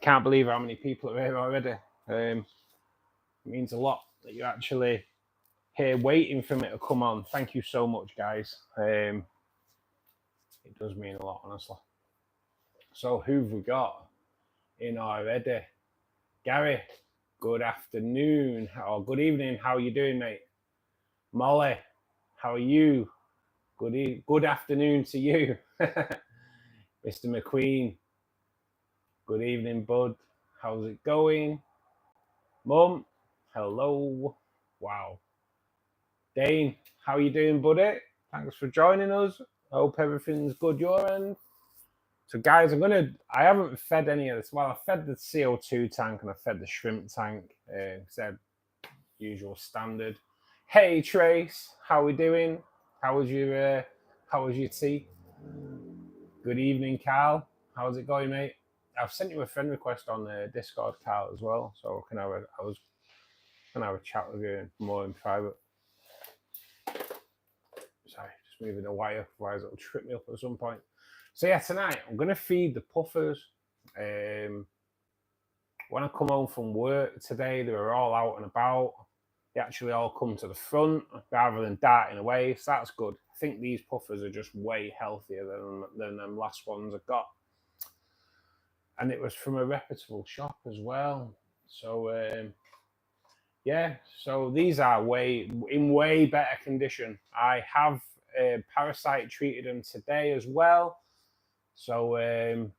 Can't believe how many people are here already. It means a lot that you're actually here waiting for me to come on. Thank you so much, guys. It does mean a lot, honestly. So who've we got in already? Gary, good afternoon or good evening. How are you doing, mate? Molly, how are you? Good afternoon to you. Mr. McQueen, good evening, bud. How's it going? Mum, hello. Wow. Dane, how are you doing, buddy? Thanks for joining us. I hope everything's good your end. So, guys, I haven't fed any of this. Well, I fed the CO2 tank and I fed the shrimp tank. Said usual standard. Hey, Trace, how are we doing? How was your tea? Good evening, Carl. How's it going, mate? I've sent you a friend request on Discord, Carl, as well, so I was gonna have a chat with you more in private. Sorry, just moving the wire, otherwise it'll trip me up at some point. So yeah, tonight I'm gonna feed the puffers. When I come home from work today, they were all out and about. They actually all come to the front rather than darting away, so that's good. I think these puffers are just way healthier than them last ones I got. And it was from a reputable shop as well. So yeah, so these are in way better condition. I have parasite treated them today as well. So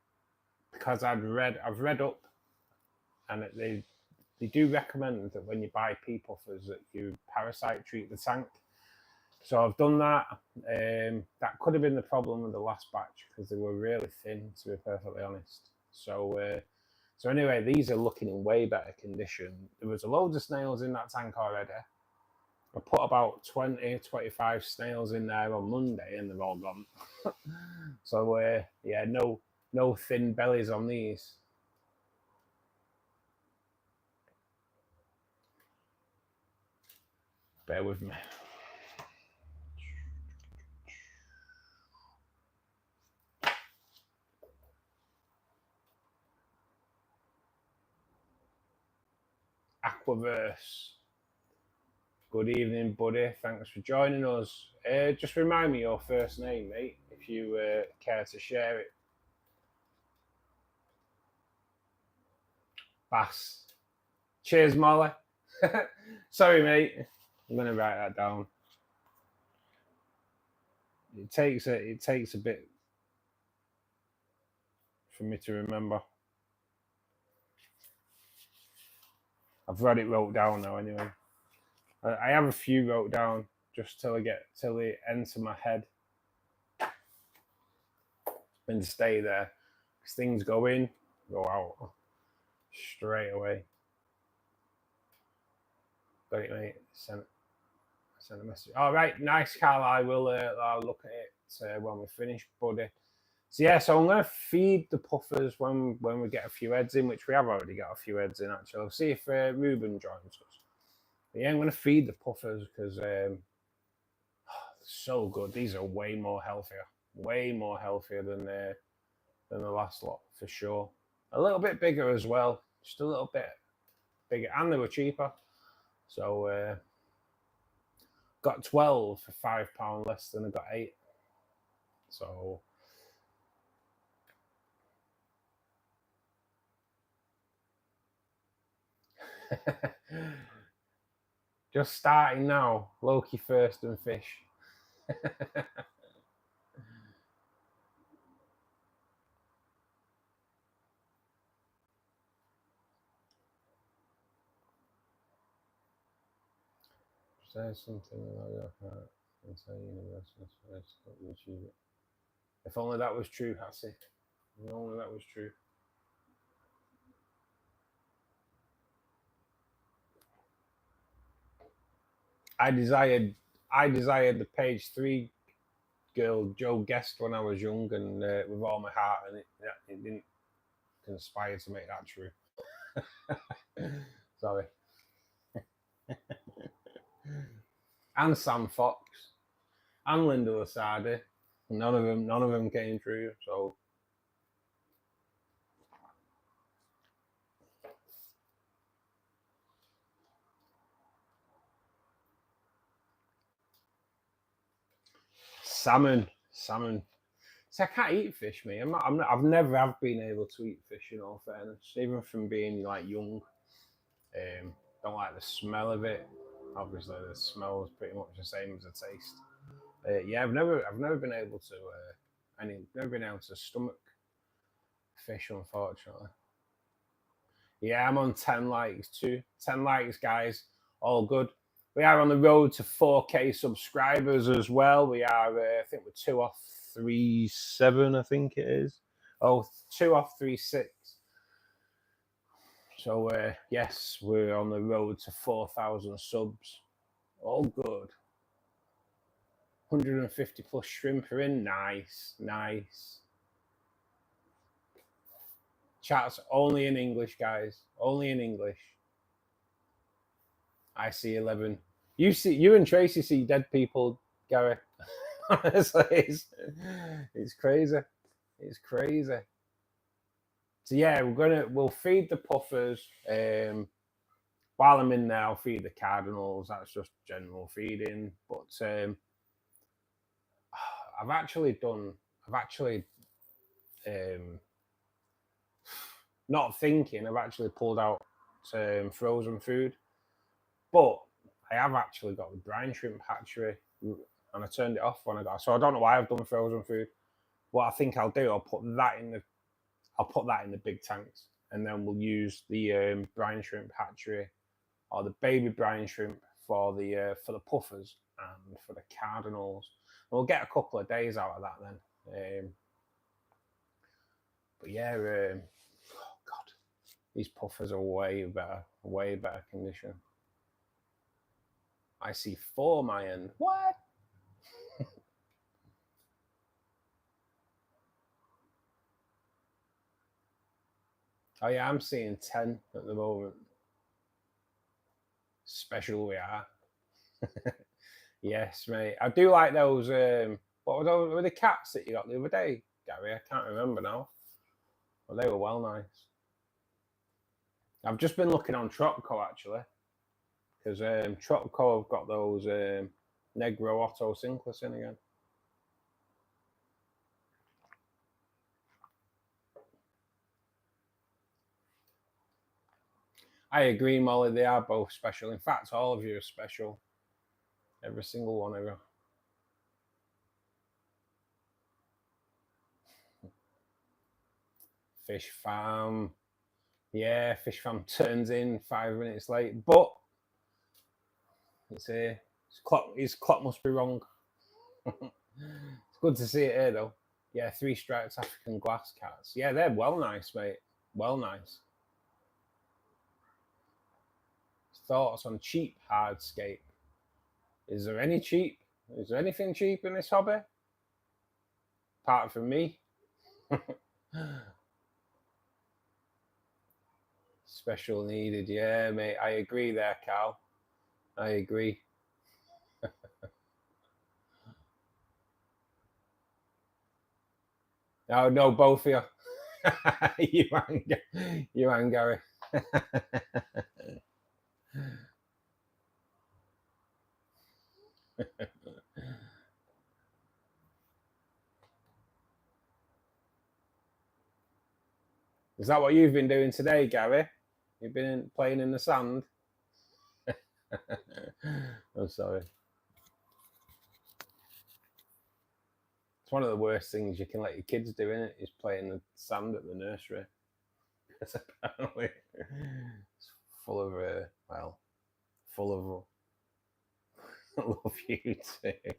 because I've read up, and they do recommend that when you buy pea puffers that you parasite treat the tank. So I've done that. That could have been the problem with the last batch because they were really thin, to be perfectly honest. So anyway, these are looking in way better condition. There was a load of snails in that tank already. I put about 20, 25 snails in there on Monday and they're all gone. So yeah, no thin bellies on these. Bear with me. Aquaverse. Good evening, buddy. Thanks for joining us. Just remind me your first name, mate, if you care to share it. Bass. Cheers, Molly. Sorry, mate. I'm going to write that down. It takes a bit for me to remember. I've got it wrote down now anyway. I have a few wrote down just till they enter my head and stay there. Because things go in, go out straight away. Got it, mate. Send a message. All right, nice, Carl. I'll look at it when we finish, buddy. So yeah, so I'm going to feed the puffers when we get a few heads in, which we have already got a few heads in actually. I'll see if Ruben joins us. But yeah, I'm going to feed the puffers because so good. These are way more healthier than the last lot for sure. A little bit bigger as well, just a little bit bigger, and they were cheaper. So got 12 for £5 less than I got 8. So just starting now. Loki first and fish. Say something about your heart and say universal space, but you achieve it. If only that was true, Hassie. If only that was true. I desired the page 3 girl Joe Guest when I was young, and with all my heart, and it didn't conspire to make that true. Sorry. And Sam Fox and Linda Lasardi, none of them came true. So salmon. So I can't eat fish, me. I've never have been able to eat fish, in all fairness, even from being like young. Don't like the smell of it. Obviously, the smell is pretty much the same as the taste. Yeah, I've never been able to. Never been able to stomach fish, unfortunately. Yeah, I'm on 10 likes too. 10 likes, guys. All good. We are on the road to 4K subscribers as well. We are, I think we're 2 off 3.7, I think it is. Oh, 2 off 3.6. So, yes, we're on the road to 4,000 subs. All good. 150 plus shrimp are in. Nice. Chat's only in English, guys. Only in English. I see 11. You and Tracy see dead people, Gary. Honestly, it's crazy. It's crazy. So yeah, we'll feed the puffers. While I'm in there, I'll feed the cardinals. That's just general feeding. But I've actually not thinking. I've actually pulled out frozen food. But I have actually got the brine shrimp hatchery, and I turned it off when I got. So I don't know why I've done frozen food. What I think I'll do, I'll put that in the big tanks, and then we'll use the brine shrimp hatchery or the baby brine shrimp for the puffers and for the cardinals. We'll get a couple of days out of that then. But yeah, oh God, these puffers are way better condition. I see 4 my end. What? Oh yeah, I'm seeing 10 at the moment. Special we are. Yes, mate. I do like those. What were those? Were the cats that you got the other day, Gary? I can't remember now. Well, they were well nice. I've just been looking on Tropco actually, because Tropco have got those Negro Otto Sinclair in again. I agree, Molly. They are both special. In fact, all of you are special. Every single one of you. Fish farm. Yeah, fish farm turns in 5 minutes late, but it's here. His clock must be wrong. It's good to see it here, though. Yeah, 3 striped African glass cats. Yeah, they're well nice, mate. Well nice. Thoughts on cheap hardscape? Is there any cheap? Is there anything cheap in this hobby? Apart from me. Special needed, yeah, mate. I agree there, Cal. I agree. Oh no, both of you. you and Gary. Is that what you've been doing today, Gary? You've been playing in the sand? I'm sorry. It's one of the worst things you can let your kids do, isn't it? Is play in the sand at the nursery. Because apparently it's full of, full of love you too.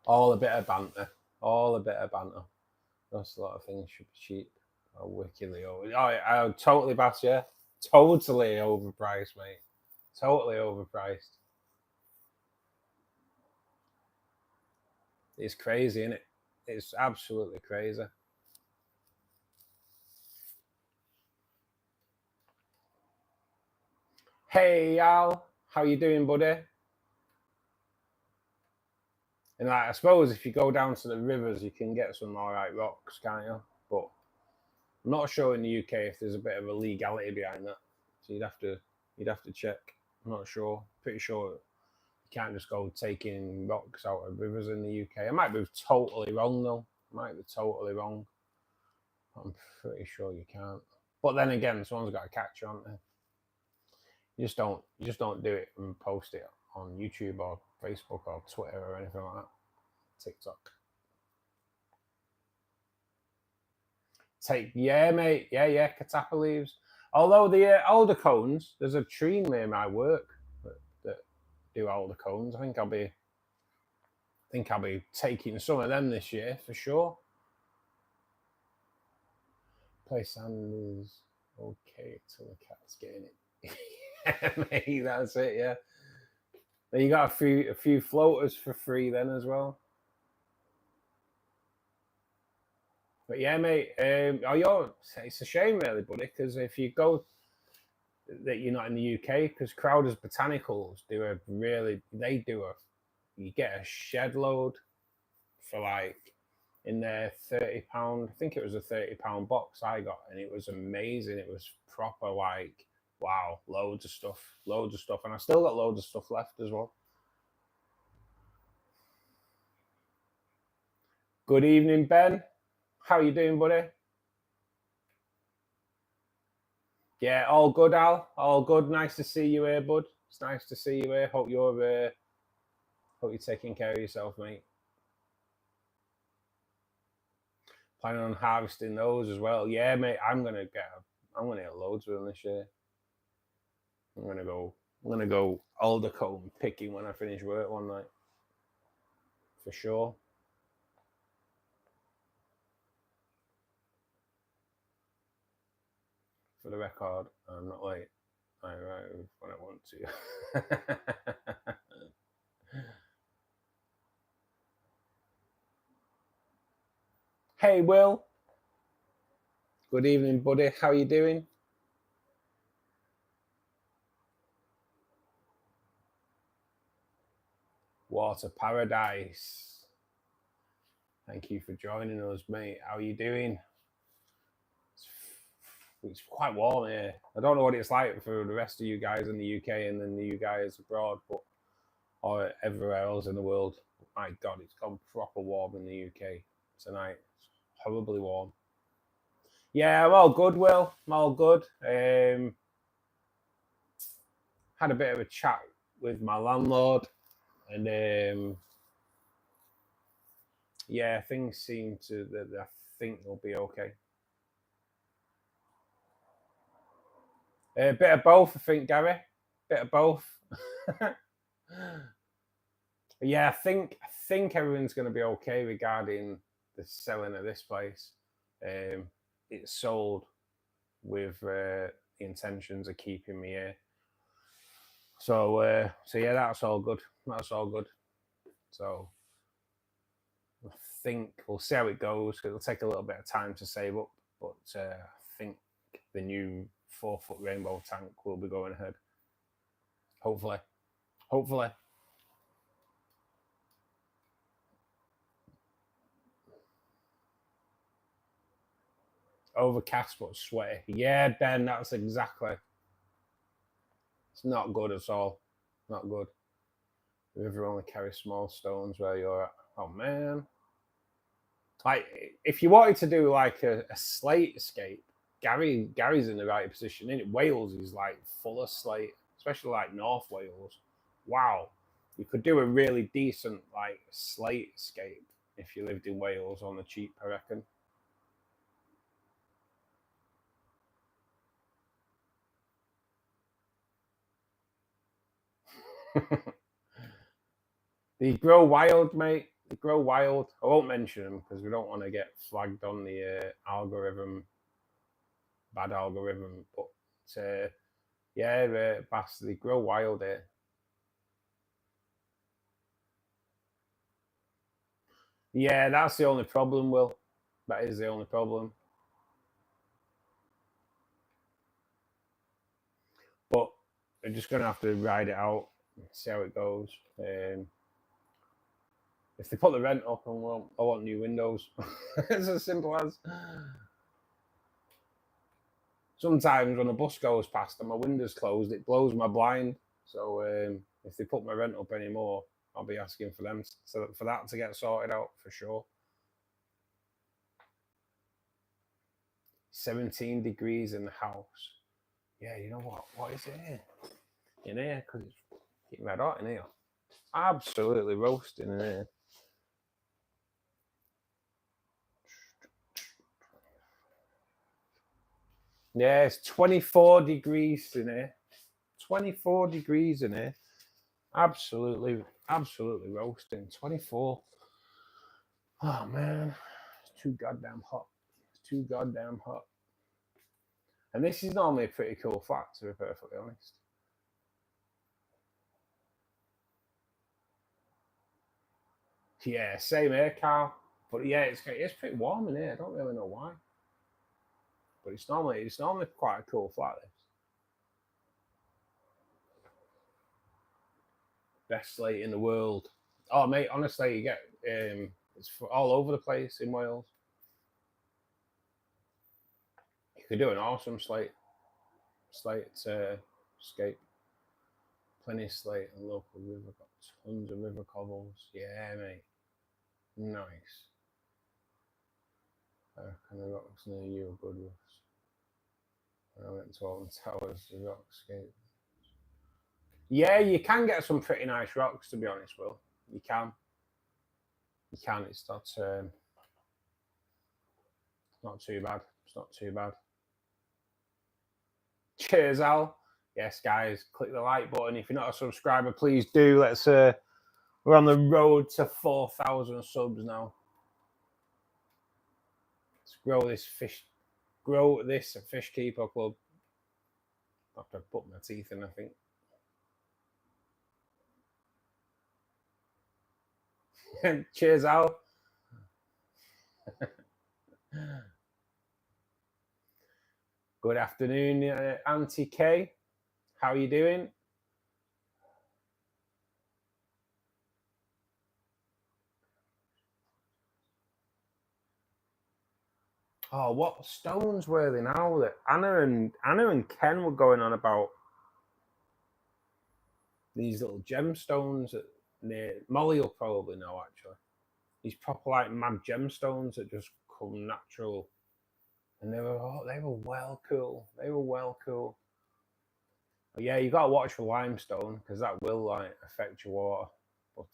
All a bit of banter. All a bit of banter. That's a lot of things should be cheap. Oh, wickedly over. Oh, I totally bass, yeah. Totally overpriced, mate. Totally overpriced. It's crazy, isn't it? It's absolutely crazy. Hey, Al. How you doing, buddy? And like, I suppose if you go down to the rivers, you can get some all right rocks, can't you? But I'm not sure in the UK if there's a bit of a legality behind that. So you'd have to check. I'm not sure. Pretty sure you can't just go taking rocks out of rivers in the UK. I might be totally wrong though. I might be totally wrong. I'm pretty sure you can't. But then again, someone's got to catch you, aren't they? You just don't do it and post it on YouTube or Facebook or Twitter or anything like that. TikTok. Yeah, mate. Yeah, catappa leaves. Although the alder cones, there's a tree near my work that do alder cones. I think I'll be taking some of them this year for sure. Play sand is okay till the cat's getting it. Yeah, mate, that's it. Yeah. Then you got a few floaters for free then as well. But yeah, mate. It's a shame really, buddy, because if you go that you're not in the UK, because Crowder's Botanicals you get a shed load for like in their £30. I think it was a £30 box I got, and it was amazing. It was proper like wow, loads of stuff, and I still got loads of stuff left as well. Good evening, Ben. How you doing, buddy? Yeah, all good, Al. All good. Nice to see you here, bud. It's nice to see you here. Hope you're taking care of yourself, mate. Planning on harvesting those as well. Yeah, mate. I'm gonna get loads of them this year. I'm gonna go alder comb picking when I finish work one night. For sure. For the record, I'm not late. I arrive when I want to. Hey, Will. Good evening, buddy. How you doing? Water Paradise. Thank you for joining us, mate. How you doing? It's quite warm here. I don't know what it's like for the rest of you guys in the UK and then you guys abroad, but or everywhere else in the world. My God, it's gone proper warm in the UK tonight. It's horribly warm. Yeah, I'm all good, Will. I'm all good. Had a bit of a chat with my landlord, and yeah, things seem to that I think they'll be okay. A bit of both, I think, Gary. Bit of both. Yeah, I think everyone's going to be okay regarding the selling of this place. It's sold with the intentions of keeping me here. So yeah, that's all good. That's all good. So I think we'll see how it goes. It'll take a little bit of time to save up, but I think the new 4-foot rainbow tank will be going ahead. Hopefully. Overcast but sweaty. Yeah, Ben, that's exactly. It's not good at all. Not good. The river only carries small stones where you're at. Oh man. Like if you wanted to do like a slate escape, Gary's in the right position. In it, Wales is like full of slate, especially like North Wales. Wow. You could do a really decent like slate escape if you lived in Wales on the cheap, I reckon. They grow wild, mate. They grow wild. I won't mention them because we don't want to get flagged on the algorithm, bad algorithm. But yeah, bastard, they grow wild here. Yeah, that's the only problem, Will. That is the only problem. But we're just going to have to ride it out, see how it goes. If they put the rent up, I want new windows. It's as simple as. Sometimes when a bus goes past and my window's closed, it blows my blind. So if they put my rent up anymore, I'll be asking for them for that to get sorted out for sure. 17 degrees in the house. Yeah, you know what? What is it here? In here, because it's getting red hot in here. Absolutely roasting in here. Yeah, it's 24 degrees in here. 24 degrees in here. Absolutely roasting. 24. Oh, man. It's too goddamn hot. It's too goddamn hot. And this is normally a pretty cool flat, to be perfectly honest. Yeah, same here, Carl. But yeah, it's pretty warm in here. I don't really know why. But it's normally quite a cool flat, this. Best slate in the world. Oh, mate, honestly, you get it's all over the place in Wales. You could do an awesome slate escape. Plenty of slate and local river. Got tons of river cobbles. Yeah, mate. Nice. I reckon the rocks near you are good roofs. I went to Alton Towers, the rock escape. Yeah, you can get some pretty nice rocks, to be honest, Will. You can. It's not too bad. It's not too bad. Cheers, Al. Yes, guys, click the like button. If you're not a subscriber, please do. Let's we're on the road to 4,000 subs now. Let's grow this Fishkeeper club. I have to put my teeth in, I think. Cheers, Al. Good afternoon, Auntie K. How are you doing? Oh, what stones were they now that Anna and Ken were going on about? These little gemstones that Molly will probably know, actually. These proper like mad gemstones that just come natural. And they were well cool. They were well cool. But yeah, you gotta watch for limestone because that will like affect your water. But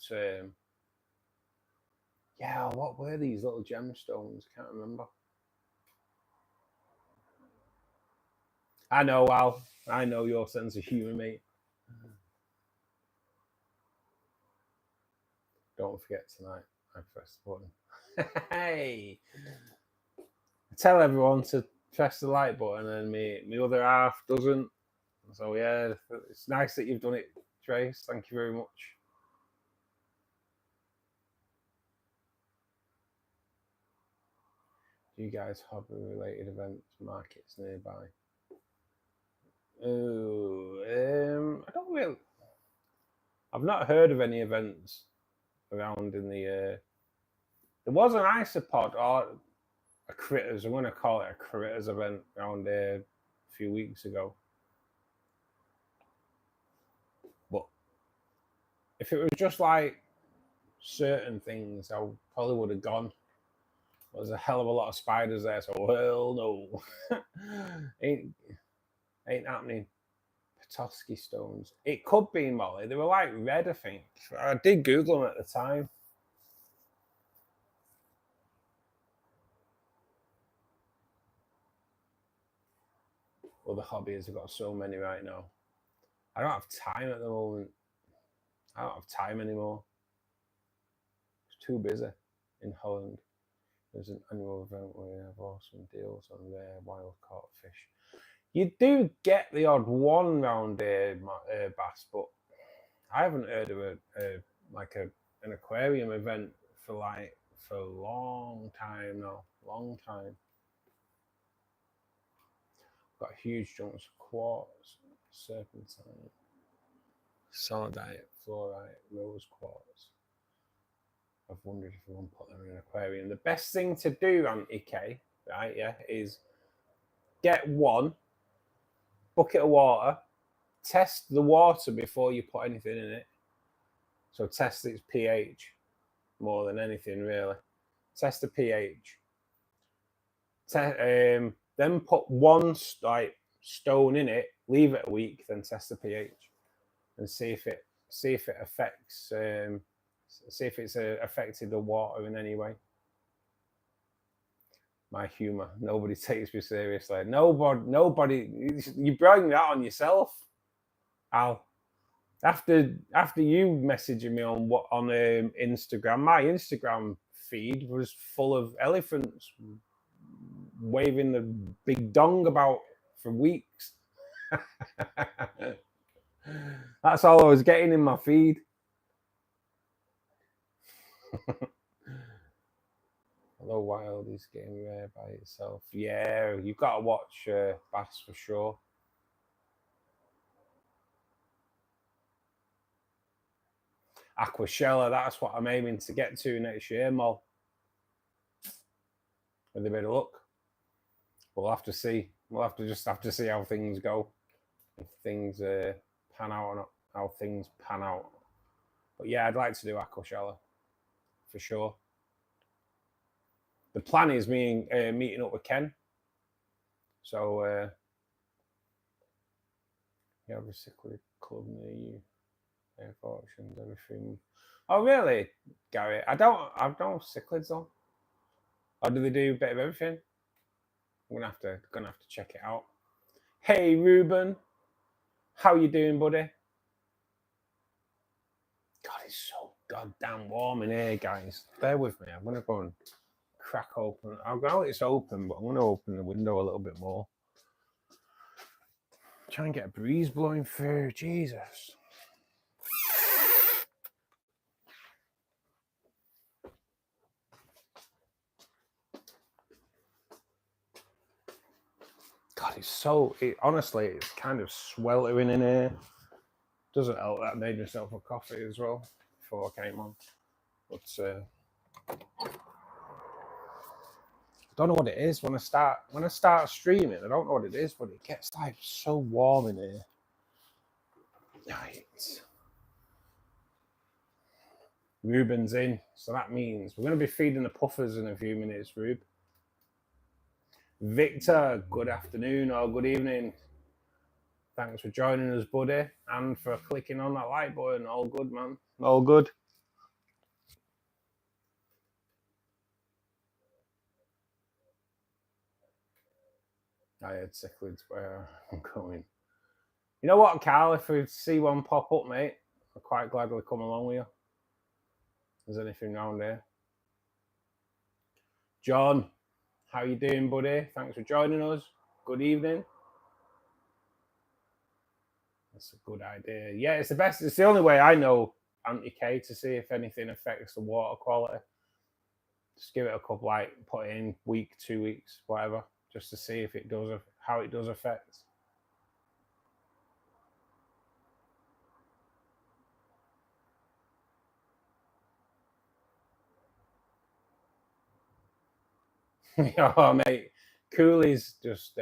yeah, what were these little gemstones? Can't remember. I know, Al. I know your sense of humour, mate. Don't forget tonight. I press the button. Hey, I tell everyone to press the like button, and my other half doesn't. So yeah, it's nice that you've done it, Trace. Thank you very much. Do you guys have a related events markets nearby? Oh, I don't really. I've not heard of any events around in the. There was an isopod or a critters. I'm going to call it a critters event around there a few weeks ago. But if it was just like certain things, I probably would have gone. There's a hell of a lot of spiders there, so hell no. ain't happening. Petoskey stones. It could be, Molly. They were like red, I think. I did Google them at the time. Well, the hobbies have got so many right now. I don't have time at the moment. I don't have time anymore. It's too busy in Holland. There's an annual event where we have awesome deals on rare wild caught fish. You do get the odd one round here, Bass, but I haven't heard of an aquarium event for a long time now. Long time. Got huge chunks of quartz, serpentine, solidite, fluorite, rose quartz. I've wondered if I want to put them in an aquarium. The best thing to do, Auntie K, right, yeah, is get one bucket of water, test the water before you put anything in it. So test its pH more than anything, really. Test the pH. Then put one stone in it, leave it a week, then test the pH and see if it affects see if it's affected the water in any way. My humour. Nobody takes me seriously. Nobody. You bring that on yourself, Al. After you messaging me on Instagram, my Instagram feed was full of elephants waving the big dong about for weeks. That's all I was getting in my feed. Although wild is getting rare by itself. Yeah, you've got to watch bass for sure. Aquashella, that's what I'm aiming to get to next year, Mo. With a bit of luck. We'll have to see. We'll have to see how things go. If things pan out or not, how things pan out. But yeah, I'd like to do Aquashella for sure. The plan is me meeting up with Ken. So you have a cichlid club near you. Air fortunes, everything. Oh really, Gary? I don't cichlids though. Or do they do a bit of everything? I'm gonna have to check it out. Hey Ruben, how you doing, buddy? God, it's so goddamn warm in here, guys. Bear with me. I'm gonna go and crack open. I know it's open, but I'm gonna open the window a little bit more. Try and get a breeze blowing through. Jesus. God, honestly, it's kind of sweltering in here. Doesn't help that I made myself a coffee as well before I came on. But I don't know what it is when I start streaming. I don't know what it is, but it gets like so warm in here. Right. Ruben's in, so that means we're going to be feeding the puffers in a few minutes, Rube. Victor, good afternoon or good evening. Thanks for joining us, buddy, and for clicking on that like button. All good, man. All good. I had cichlids where I'm going. You know what, Carl? If we see one pop up, mate, I'll quite gladly come along with you. Is there anything around here? John, how you doing, buddy? Thanks for joining us. Good evening. That's a good idea. Yeah, it's the best. It's the only way I know anti-K to see if anything affects the water quality. Just give it a couple, put it in week, 2 weeks, whatever, just to see if it does, how it does affect. Oh, mate, coolies just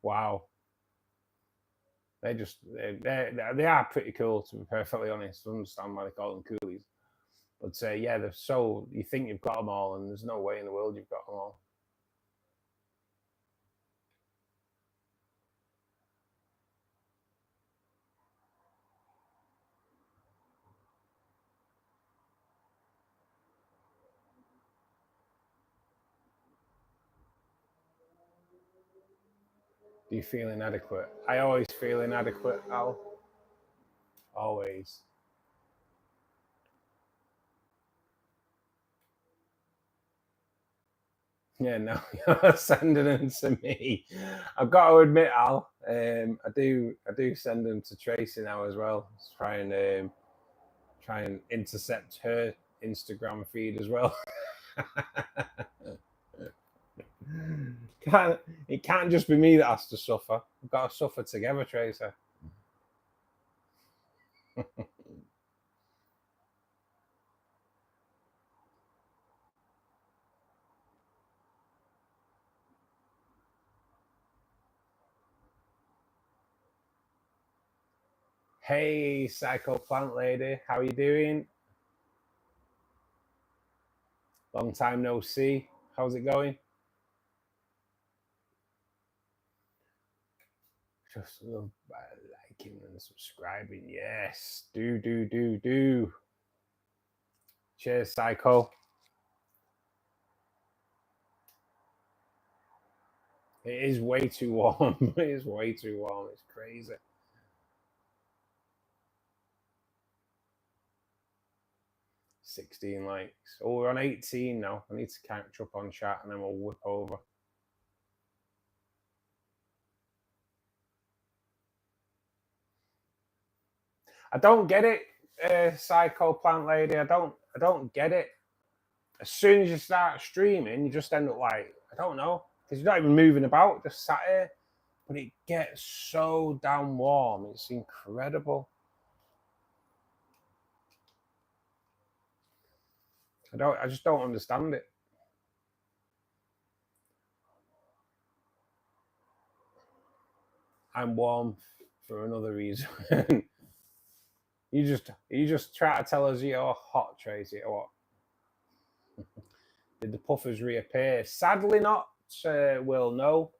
wow. They are pretty cool, to be perfectly honest. I understand why they call them coolies, but yeah, they're so, you think you've got them all, and there's no way in the world you've got them all. Do you feel inadequate? I always feel inadequate, Al. Always. Yeah, no, you're sending them to me. I've got to admit, Al, I do send them to Tracy now as well. Try and intercept her Instagram feed as well. It can't just be me that has to suffer. We've got to suffer together, Tracy. Hey, Psycho Plant Lady, how you doing? Long time no see. How's it going? Just love liking and subscribing. Yes, do. Cheers, Psycho. It is way too warm. It is way too warm. It's crazy. $16 likes. Oh, we're on 18 now. I need to catch up on chat and then we'll whip over. I don't get it, Psycho Plant Lady. I don't get it. As soon as you start streaming, you just end up like, I don't know, because you're not even moving about, just sat here. But it gets so damn warm. It's incredible. I just don't understand it. I'm warm for another reason. you just try to tell us you're hot, Tracy, or what? Did the puffers reappear? Sadly not. Will no.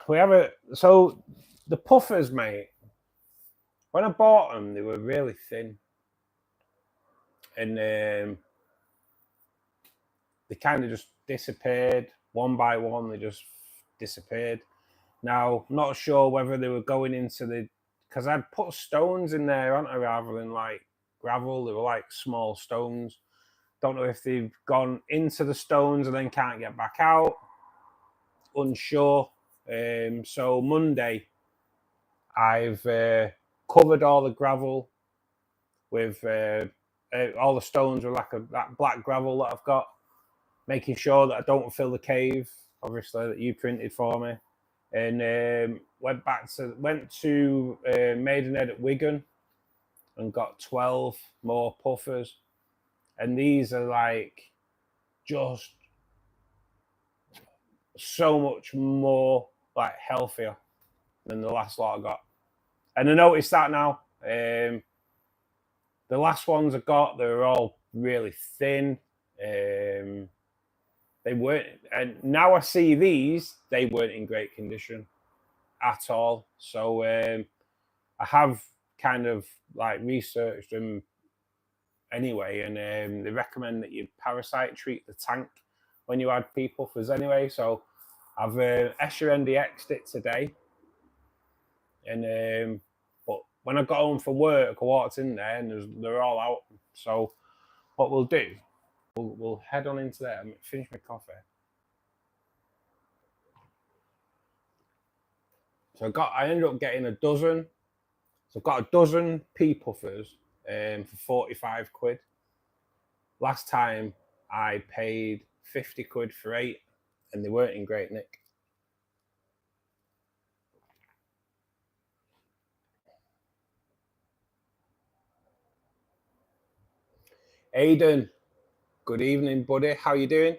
We have a so the puffers, mate. When I bought them, they were really thin, and they kind of just disappeared one by one. They just disappeared. Now, not sure whether they were going into the because I'd put stones in there, aren't I, rather than like gravel. They were like small stones. Don't know if they've gone into the stones and then can't get back out. Unsure. So Monday, I've covered all the gravel with all the stones with like that black gravel that I've got, making sure that I don't fill the cave, obviously, that you printed for me. And went to Maidenhead at Wigan and got 12 more puffers. And these are like just so much more like healthier than the last lot I got. And I noticed that now. The last ones I got, they were all really thin. They weren't, and now I see these, they weren't in great condition at all. So I have kind of like researched them anyway, and they recommend that you parasite treat the tank when you add pea puffers anyway. So I've SRNDX'd it today, and but when I got home from work, I walked in there and they're all out. So what we'll do, we'll head on into there and finish my coffee. So I ended up getting a dozen. So I've got a dozen pea puffers for 45 quid. Last time I paid 50 quid for 8 and they weren't in great nick. Aidan, good evening, buddy. How you doing?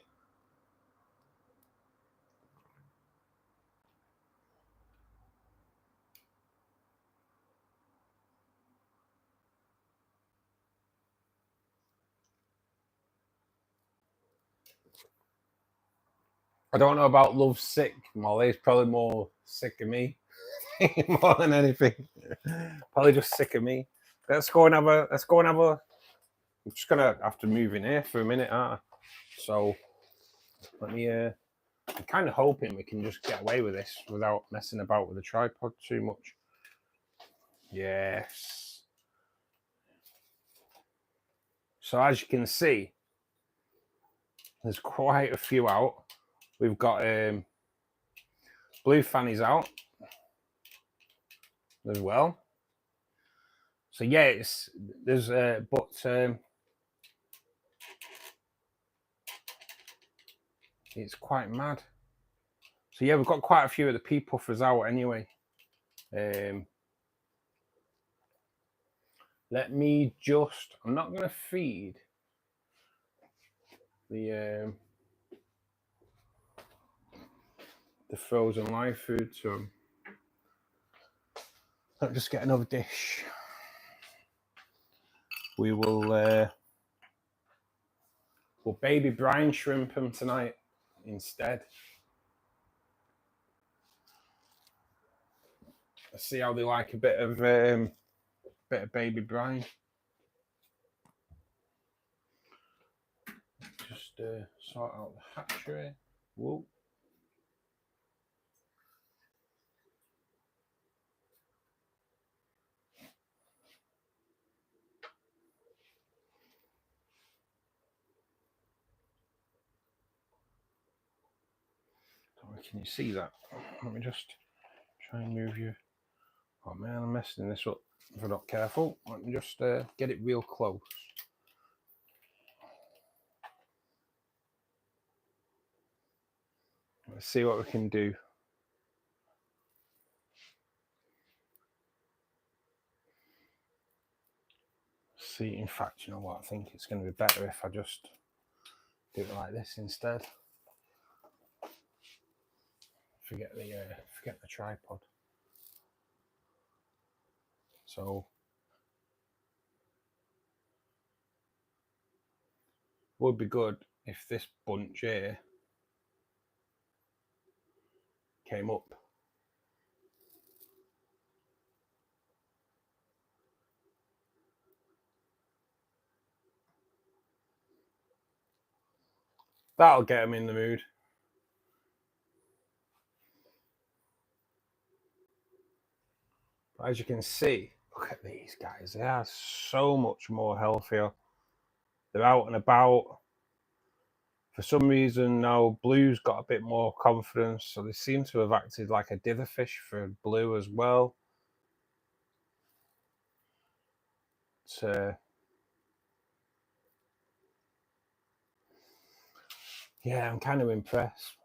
I don't know about love sick, Molly. It's probably more sick of me more than anything. Probably just sick of me. Let's go and have a. I'm just gonna have to move in here for a minute, aren't I? So let me. I'm kind of hoping we can just get away with this without messing about with the tripod too much. Yes. So as you can see, there's quite a few out. We've got blue fannies out as well. So yeah, there's it's quite mad. So yeah, we've got quite a few of the pea puffers out anyway. Let me just. I'm not going to feed the frozen live food to them. Let me just get another dish. We will we'll baby brine shrimp them tonight instead. Let's see how they like a bit of baby brine. Just sort out the hatchery. Whoa. Can you see that? Let me just try and move you. Oh man, I'm messing this up if I'm not careful. Let me just get it real close. Let's see what we can do. See, in fact, you know what? I think it's going to be better if I just do it like this instead. Forget the tripod. So would be good if this bunch here came up. That'll get them in the mood. But as you can see, look at these guys. They are so much more healthier. They're out and about. For some reason now, Blue's got a bit more confidence, so they seem to have acted like a dither fish for Blue as well. Yeah, I'm kind of impressed.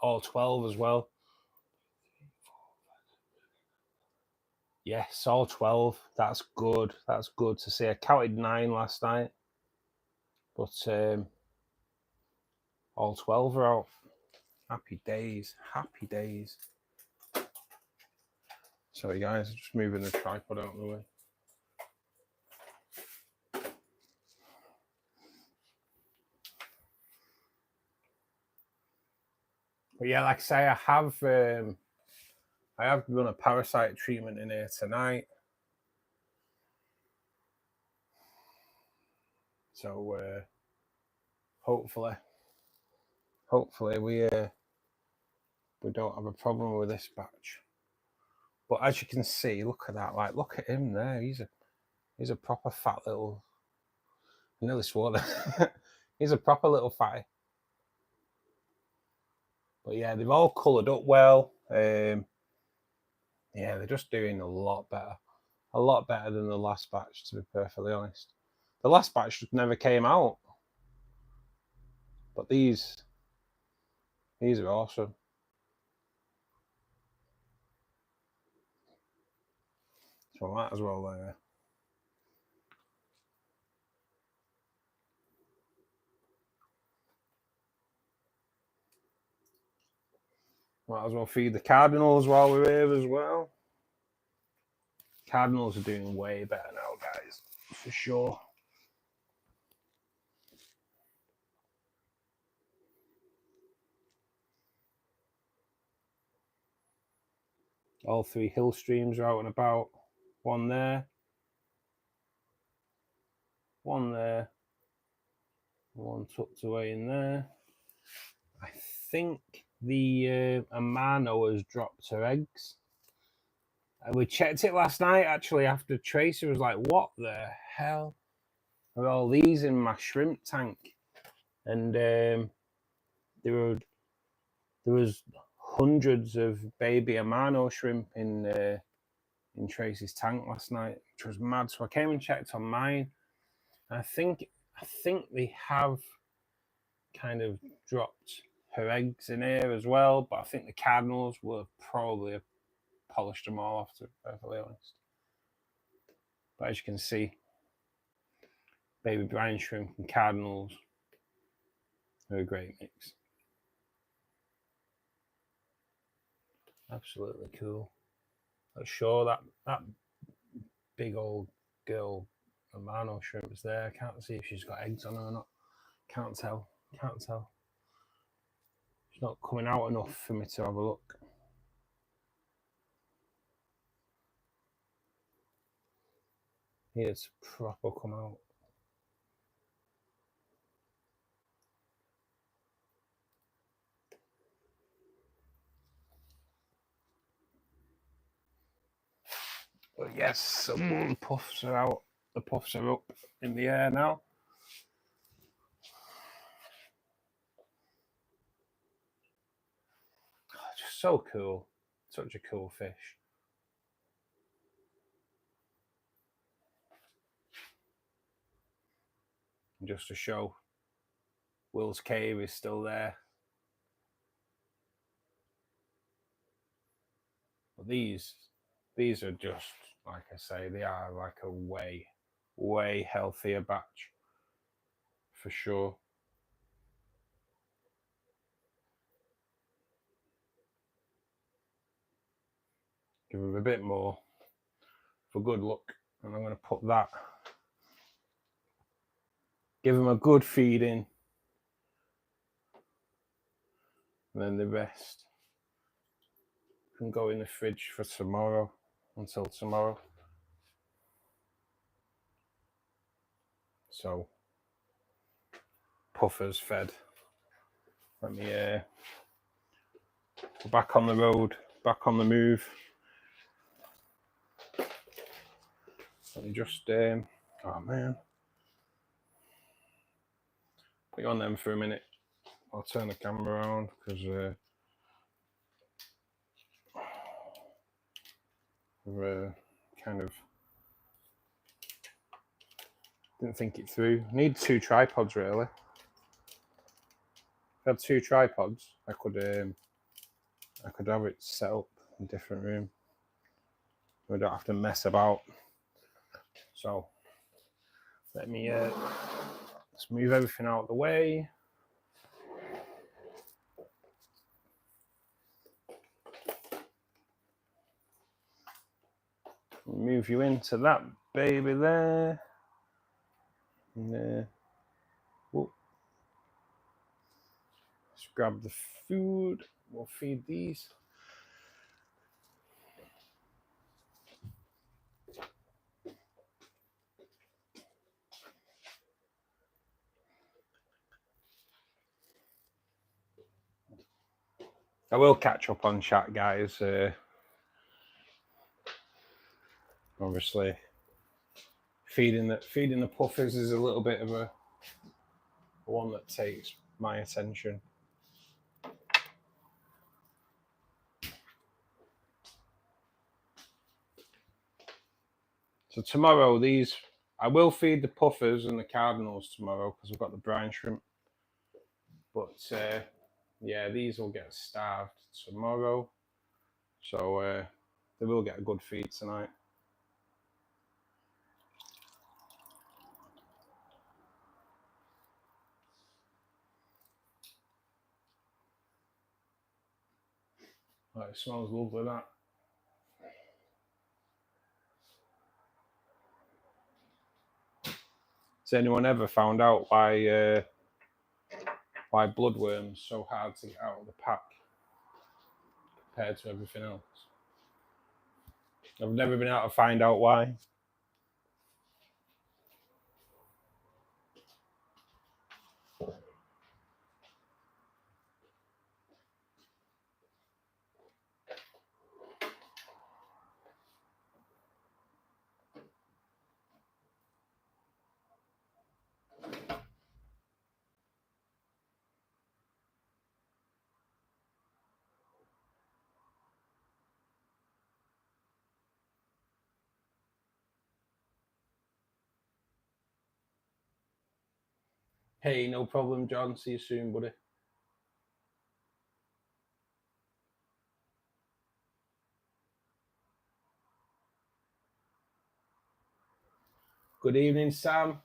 All 12 as well. Yes, all 12. That's good. That's good to see. I counted 9 last night, but all 12 are out. Happy days. Happy days. Sorry, guys. I'm just moving the tripod out of the way. But yeah, like I say, I have done a parasite treatment in here tonight. So hopefully we don't have a problem with this batch. But as you can see, look at that! Like, look at him there. He's a proper fat little. I nearly swore that. He's a proper little fatty. But yeah, they've all coloured up well. Yeah, they're just doing a lot better than the last batch, to be perfectly honest. The last batch never came out, but these are awesome. So I might as well feed the cardinals while we're here as well. Cardinals are doing way better now, guys, for sure. All 3 hill streams are out and about. One there, one there, one tucked away in there. I think the Amano has dropped her eggs. We checked it last night, actually, after Tracy was like, what the hell are all these in my shrimp tank? And there was hundreds of baby Amano shrimp in Tracy's tank last night, which was mad. So I came and checked on mine. And I think they have kind of dropped her eggs in here as well, but I think the cardinals will probably have polished them all off, to be perfectly honest. But as you can see, baby brine shrimp and cardinals are a great mix. Absolutely cool. Not sure that big old girl Amano shrimp is there. I can't see if she's got eggs on her or not. Can't tell. Can't tell. It's not coming out enough for me to have a look. Needs to proper come out. But yes, some more puffs are out. The puffs are up in the air now. Oh, just so cool. Such a cool fish. And just to show, Will's cave is still there. But these are just, like I say, they are like a way healthier batch for sure. Give them a bit more for good luck, and I'm going to put that. Give them a good feeding, and then the rest can go in the fridge for tomorrow, until tomorrow. So, puffers fed. Let me go back on the road, back on the move. Let me just, oh man, put you on them for a minute. I'll turn the camera around because we're kind of didn't think it through. Need 2 tripods really. If I had 2 tripods, I could have it set up in a different room. We don't have to mess about. So let me let's move everything out of the way. Move you into that baby there. And let's grab the food. We'll feed these. I will catch up on chat, guys. Obviously, feeding the puffers is a little bit of a one that takes my attention. So tomorrow, I will feed the puffers and the cardinals tomorrow because we've got the brine shrimp. But yeah, these will get starved tomorrow. So they will get a good feed tonight. Oh, it smells lovely, that. Has anyone ever found out why bloodworms are so hard to get out of the pack compared to everything else? I've never been able to find out why. Hey, no problem, John. See you soon, buddy. Good evening, Sam.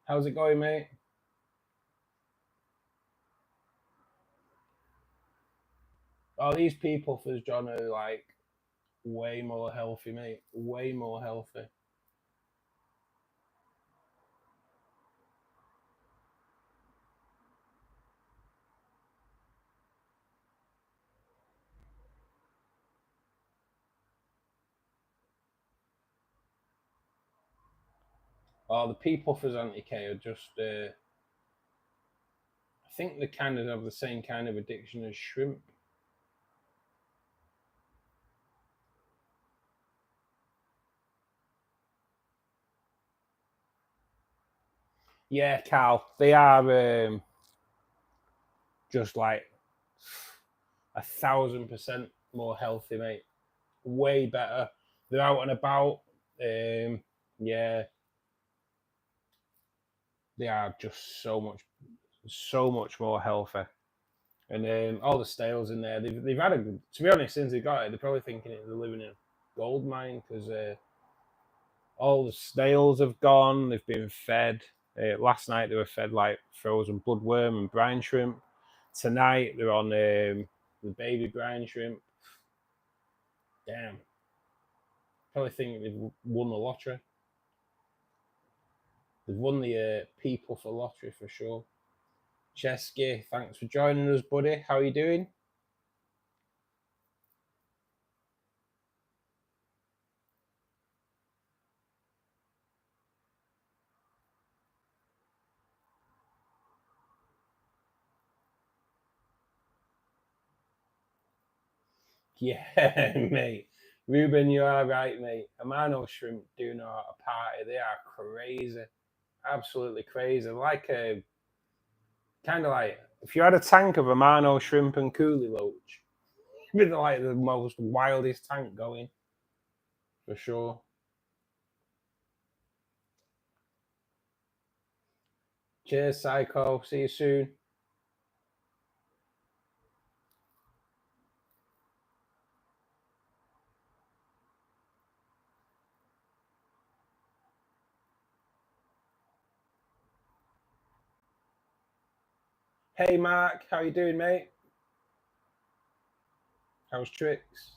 How's it going, mate? Oh, these pea puffers, John, are like way more healthy, mate. Way more healthy. Oh, the pea puffers anti-K are just, I think they kind of have the same kind of addiction as shrimp. Yeah, Carl, they are just like 1,000% more healthy, mate. Way better. They're out and about. Yeah, they are just so much more healthy. And all the snails in there, they've had a good. To be honest, since they got it, they're probably thinking they're living in a gold mine because all the snails have gone. They've been fed. Last night they were fed like frozen bloodworm and brine shrimp. Tonight they're on the baby brine shrimp. Damn, probably think they've won the lottery. They've won the people for lottery for sure. Chesky, thanks for joining us, buddy. How are you doing? Yeah, mate. Ruben, you are right, mate. Amano shrimp do not a party. They are crazy. Absolutely crazy. Like a kind of like if you had a tank of Amano shrimp and coolie loach, with like the most wildest tank going. For sure. Cheers, Psycho. See you soon. Hey Mark, how you doing, mate? How's tricks?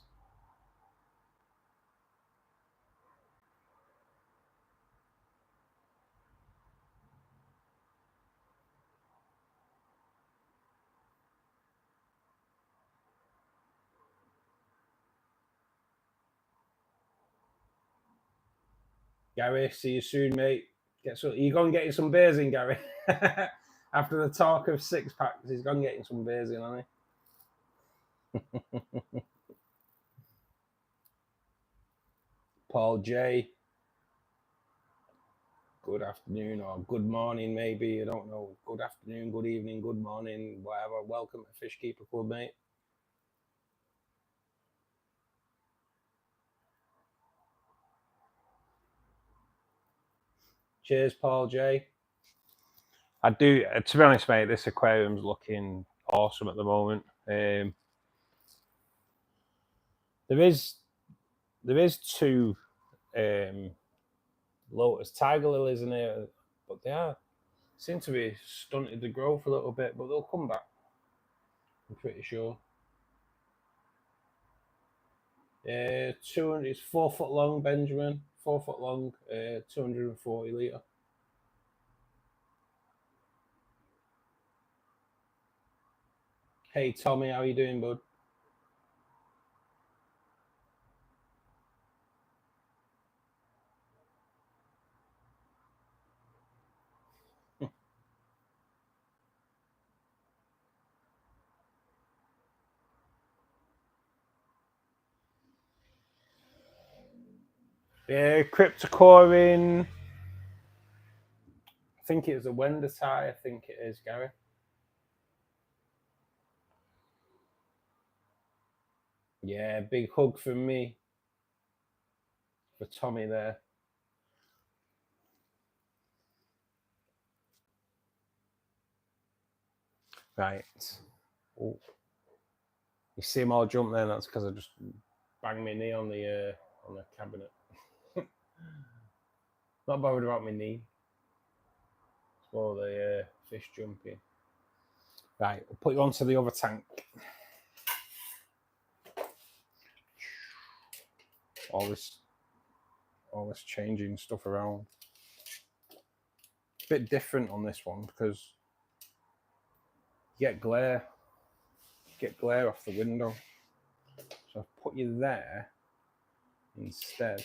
Gary, see you soon, mate. You gone getting some beers in, Gary? After the talk of six packs, he's gone getting some beers in, hasn't he? Paul J. Good afternoon or good morning, maybe. I don't know. Good afternoon, good evening, good morning, whatever. Welcome to Fishkeeper Club, mate. Cheers, Paul J. I do. To be honest, mate, this aquarium's looking awesome at the moment. There is two lotus tiger lilies in here, but they seem to be stunted the growth a little bit, but they'll come back. I'm pretty sure. 200. It's 4 foot long, Benjamin. 4 foot long. 240 litre. Hey Tommy, how you doing, bud? Yeah, cryptocorin. I think it was a Wendertai. I think it is, Gary. Yeah, big hug from me for Tommy there. Right. Oh. You see him all jump there, that's because I just banged my knee on the cabinet. Not bothered about my knee. It's more the fish jumping. Right, we'll put you onto the other tank. all this changing stuff around. It's a bit different on this one because you get glare off the window. So I've put you there instead.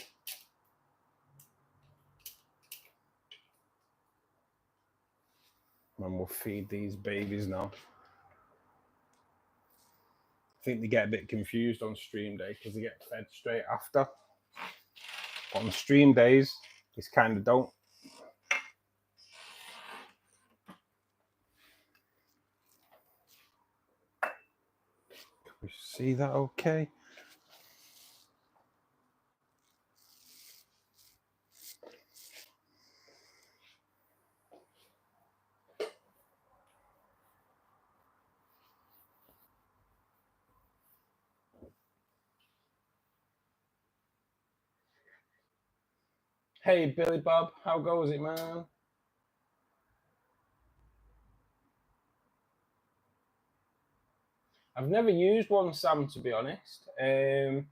And we'll feed these babies now. I think they get a bit confused on stream day because they get fed straight after. But on stream days, it's kind of don't. Can we see that okay? Hey, Billy Bob, how goes it, man? I've never used one, Sam, to be honest. I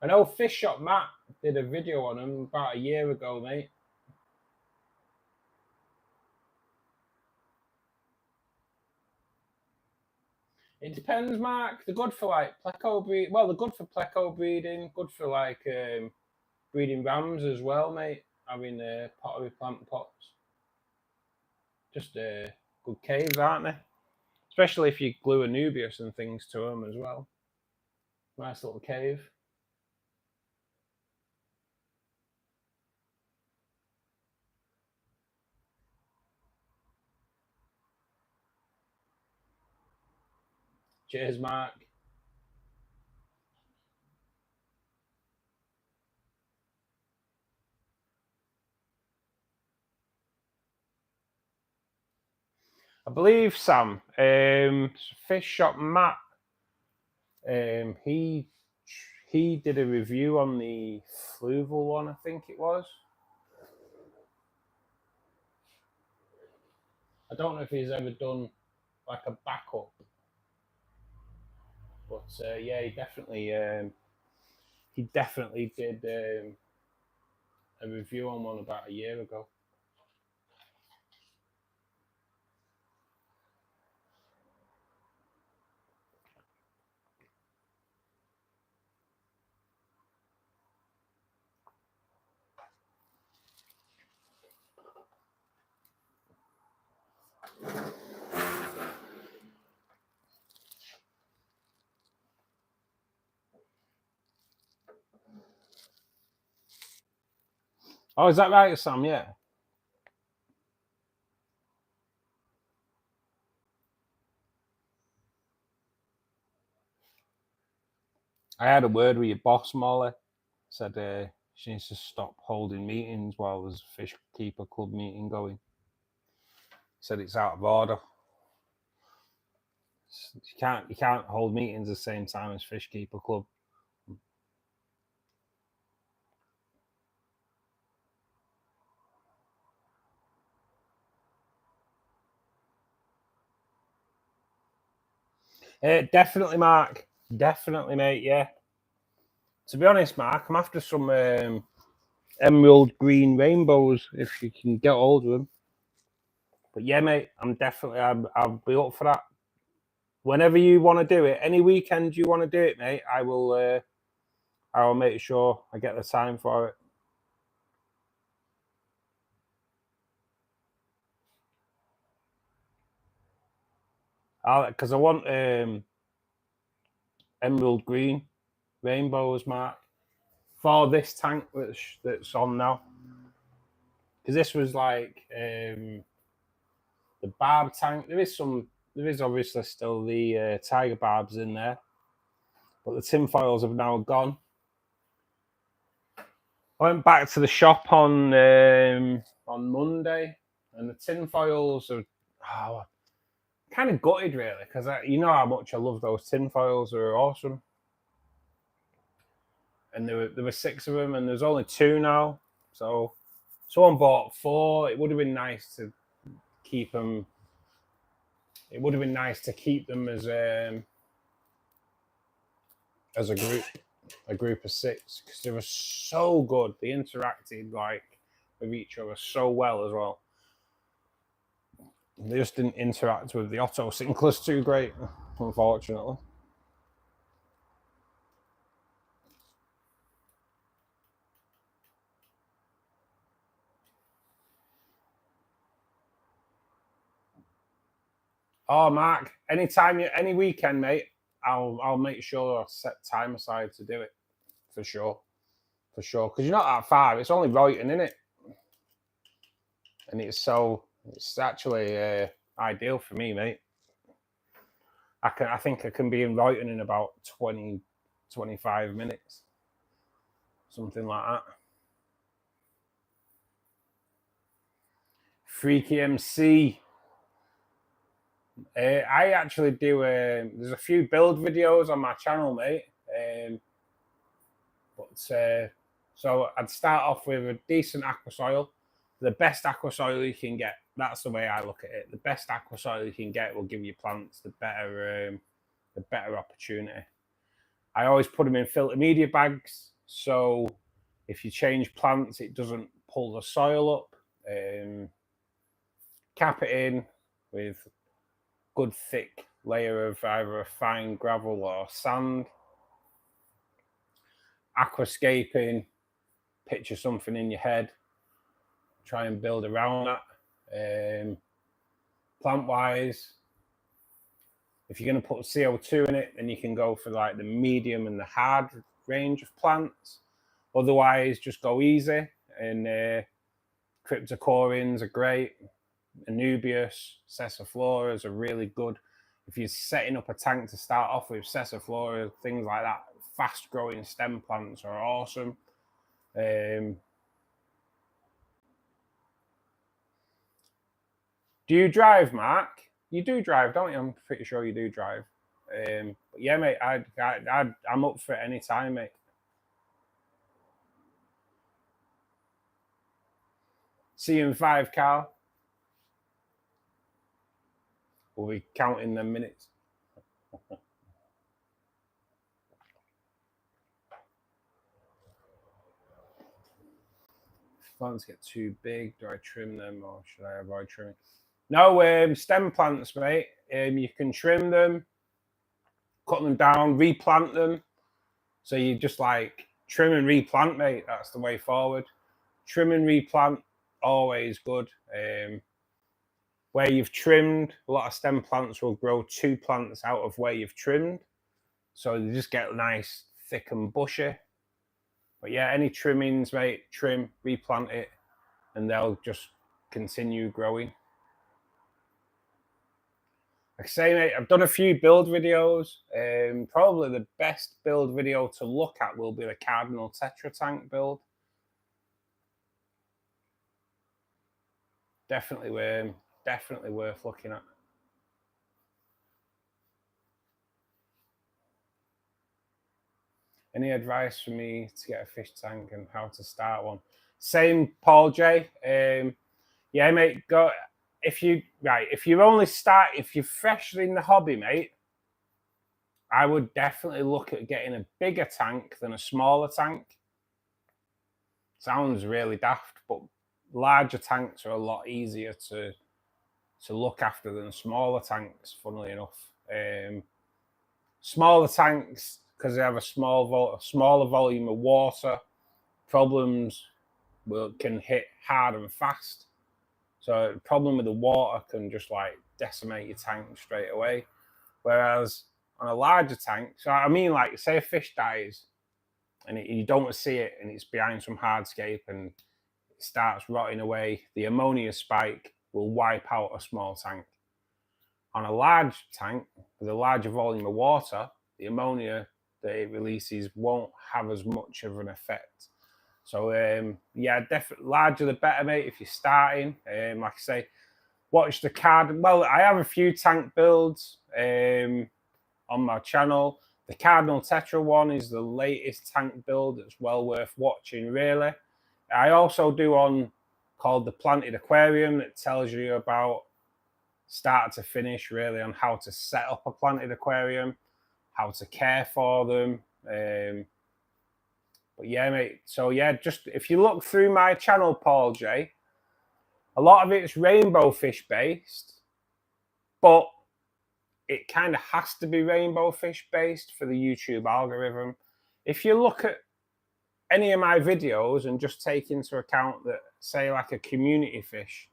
know Fish Shop Matt did a video on them about a year ago, mate. It depends, Mark. They're good for like pleco breed. Well, they're good for pleco breeding. Good for like breeding rams as well, mate. Having pottery plant pots. Just good caves, aren't they? Especially if you glue a Nubius and things to them as well. Nice little cave. Cheers, Mark. I believe Sam, Fish Shop Matt, he did a review on the Fluval one, I think it was. I don't know if he's ever done like a backup, but yeah, he definitely did a review on one about a year ago. Oh, is that right, Sam? Yeah. I had a word with your boss, Molly. Said she needs to stop holding meetings while there's a Fishkeeper Club meeting going. Said it's out of order. You can't hold meetings at the same time as Fishkeeper Club. Definitely, Mark. Definitely, mate. Yeah. To be honest, Mark, I'm after some emerald green rainbows if you can get hold of them. But yeah, mate, I'll be up for that. Whenever you want to do it, any weekend you want to do it, mate, I will make sure I get the time for it. Because I want emerald green rainbows, Mark, for this tank that's on now. Because this was like the barb tank. There is obviously still the tiger barbs in there, but the tinfoils have now gone. I went back to the shop on Monday, and the tinfoils are kind of gutted, really, because you know how much I love those tinfoils. They're awesome. And there were 6 of them, and there's only 2 now. So someone bought 4. It would have been nice to keep them. It would have been nice to keep them as a group. a group of 6 because they were so good. They interacted like with each other so well as well. They just didn't interact with the auto sinklers too great, unfortunately. Oh, Mark, anytime, any weekend, mate, I'll make sure I set time aside to do it, for sure, because you're not that far. It's only Royton, isn't it? And it's actually ideal for me, mate. I think I can be in Royton in about 20, 25 minutes, something like that. Freaky MC. I actually do. There's a few build videos on my channel, mate. So I'd start off with a decent aqua soil, the best aqua soil you can get. That's the way I look at it. The best aqua soil you can get will give your plants the better opportunity. I always put them in filter media bags, so if you change plants, it doesn't pull the soil up. Cap it in with good thick layer of either a fine gravel or sand. Aquascaping, picture something in your head, try and build around that. Plant wise, if you're going to put CO2 in it, then you can go for like the medium and the hard range of plants. Otherwise, just go easy. And cryptocoryns are great. Anubias, Sessifloras are really good. If you're setting up a tank to start off with, Sessiflora, things like that, fast growing stem plants are awesome. Do you drive, Mark? You do drive, don't you? I'm pretty sure you do drive. But yeah, mate, I'm up for it any time, mate. See you in 5, Carl. We'll be counting them minutes. If plants get too big, do I trim them or should I avoid trimming? No, stem plants, mate. You can trim them, cut them down, replant them. So you just like trim and replant, mate. That's the way forward. Trim and replant, always good. Where you've trimmed, a lot of stem plants will grow 2 plants out of where you've trimmed. So they just get nice, thick and bushy. But yeah, any trimmings, mate, trim, replant it, and they'll just continue growing. Like I say, mate, I've done a few build videos. Probably the best build video to look at will be the Cardinal Tetra tank build. Definitely worth looking at. Any advice for me to get a fish tank and how to start one? Same, Paul J. Yeah, mate. Go if you're freshly in the hobby, mate. I would definitely look at getting a bigger tank than a smaller tank. Sounds really daft, but larger tanks are a lot easier to look after than smaller tanks, funnily enough. Smaller tanks, because they have a smaller volume of water, problems can hit hard and fast. So the problem with the water can just like decimate your tank straight away. Whereas on a larger tank, so I mean, like say a fish dies and you don't see it and it's behind some hardscape and it starts rotting away, the ammonia spike will wipe out a small tank. On a large tank with a larger volume of water, the ammonia that it releases won't have as much of an effect. So yeah, definitely larger the better, mate. If you're starting, like I say, watch the card. Well, I have a few tank builds on my channel. The Cardinal Tetra one is the latest tank build that's well worth watching, really. I also do one called the Planted Aquarium that tells you about start to finish, really, on how to set up a planted aquarium, how to care for them. But yeah, mate. So yeah, just if you look through my channel, Paul J, a lot of it's rainbow fish based, but it kind of has to be rainbow fish based for the YouTube algorithm. If you look at any of my videos and just take into account that, say, like a community fish,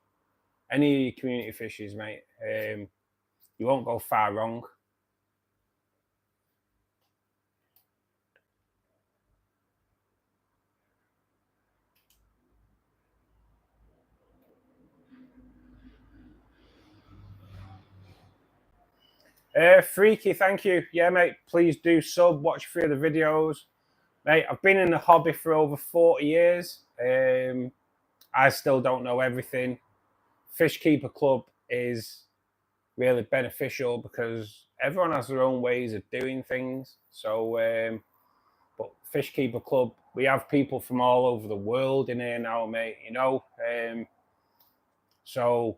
any community fishes, mate, you won't go far wrong. Freaky, thank you. Yeah, mate, please do sub, watch through the videos. Mate, I've been in the hobby for over 40 years. I still don't know everything. Fishkeeper Club is really beneficial because everyone has their own ways of doing things. So, but Fishkeeper Club, we have people from all over the world in here now, mate, you know. So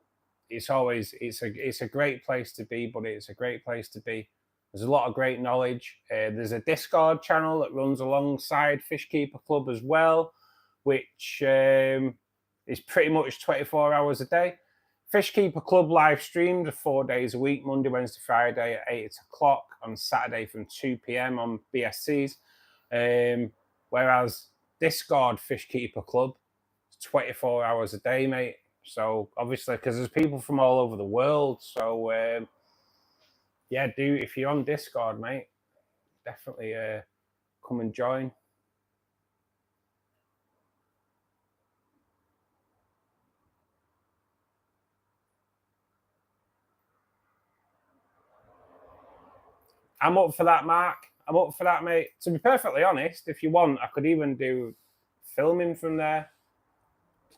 it's a great place to be, but it's a great place to be. There's a lot of great knowledge. There's a Discord channel that runs alongside Fishkeeper Club as well, which is pretty much 24 hours a day. Fishkeeper Club live streams are 4 days a week, Monday, Wednesday, Friday at 8 o'clock, on Saturday from 2 p.m. on BSCs. Whereas Discord Fishkeeper Club is 24 hours a day, mate. So obviously, because there's people from all over the world. So yeah, if you're on Discord, mate, definitely come and join. I'm up for that, Mark. I'm up for that, mate. To be perfectly honest, if you want, I could even do filming from there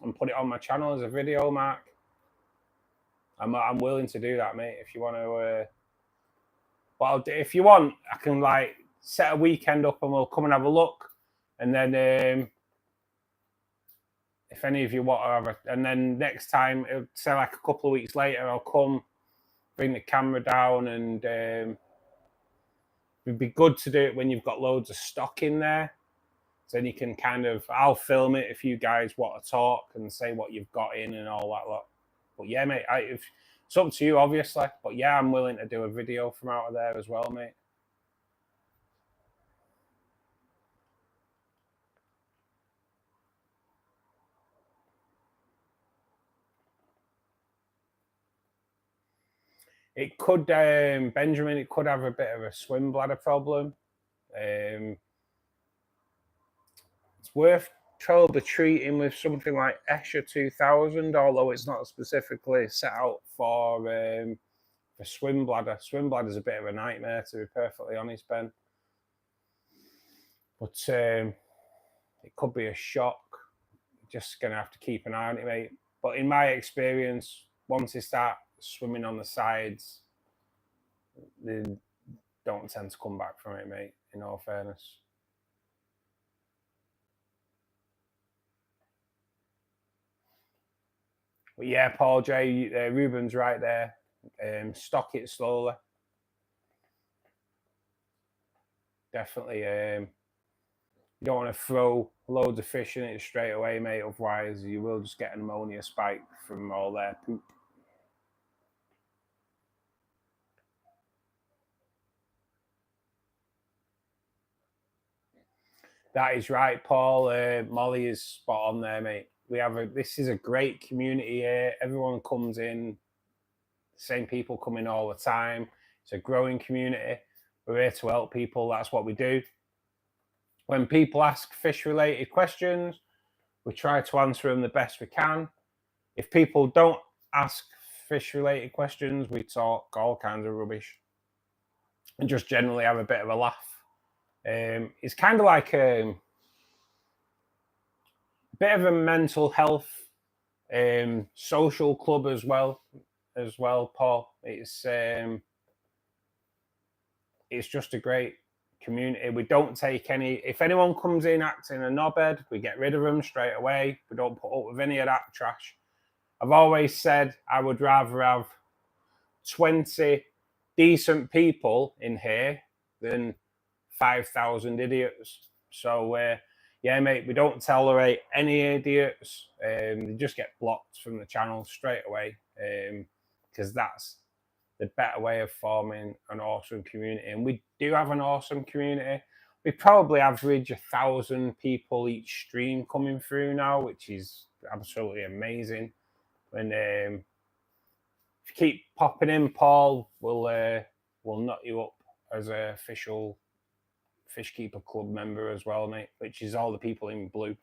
and put it on my channel as a video, Mark. I'm willing to do that, mate. If you want to, but if you want, I can like set a weekend up and we'll come and have a look, and then if any of you want to have and then next time, say like a couple of weeks later, I'll come, bring the camera down, and it'd be good to do it when you've got loads of stock in there. So then you can I'll film it if you guys want to talk and say what you've got in and all that lot. But yeah, mate, it's up to you, obviously. But yeah, I'm willing to do a video from out of there as well, mate. It could, Benjamin, it could have a bit of a swim bladder problem. It's worth probably treating with something like Escher 2000, although it's not specifically set out for swim bladder. Swim bladder is a bit of a nightmare, to be perfectly honest, Ben. But it could be a shock. Just going to have to keep an eye on it, mate. But in my experience, once they start swimming on the sides, they don't tend to come back from it, mate, in all fairness. But yeah, Paul J, Ruben's right there. Stock it slowly. Definitely. You don't want to throw loads of fish in it straight away, mate. Otherwise, you will just get an ammonia spike from all their poop. That is right, Paul. Molly is spot on there, mate. This is a great community here. Everyone comes in. Same people come in all the time. It's a growing community. We're here to help people. That's what we do. When people ask fish-related questions, we try to answer them the best we can. If people don't ask fish-related questions, we talk all kinds of rubbish and just generally have a bit of a laugh. It's kind of like a bit of a mental health social club as well, Paul. It's just a great community. We don't take any. If anyone comes in acting a knobhead, we get rid of them straight away. We don't put up with any of that trash. I've always said I would rather have 20 decent people in here than 5,000 idiots. So yeah, mate, we don't tolerate any idiots. They just get blocked from the channel straight away, because that's the better way of forming an awesome community. And we do have an awesome community. We probably average 1,000 people each stream coming through now, which is absolutely amazing. And if you keep popping in, Paul, we'll knock you up as an official Fishkeeper Club member as well, mate, which is all the people in blue.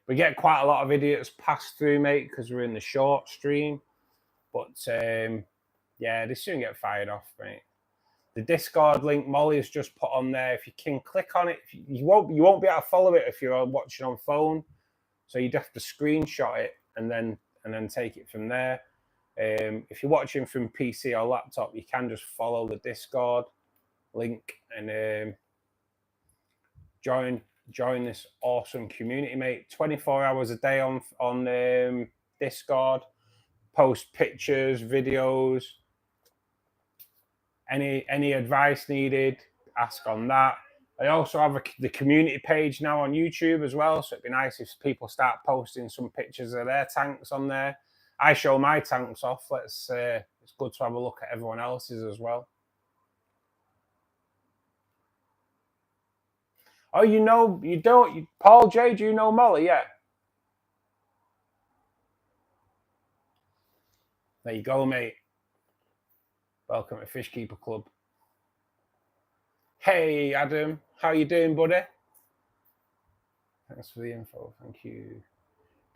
We get quite a lot of idiots pass through, mate, because we're in the short stream. But yeah, they soon get fired off, mate. The Discord link Molly's just put on there. If you can click on it, you won't be able to follow it if you're watching on phone. So you'd have to screenshot it and then take it from there. If you're watching from PC or laptop, you can just follow the Discord link and join this awesome community, mate. 24 hours a day on Discord. Post pictures, videos. Any advice needed, ask on that. I also have the community page now on YouTube as well, so it'd be nice if people start posting some pictures of their tanks on there. I show my tanks off. It's good to have a look at everyone else's as well. Oh, you don't, Paul J, do you know Molly? Yeah. There you go, mate. Welcome to Fishkeeper Club. Hey, Adam. How you doing, buddy? Thanks for the info. Thank you.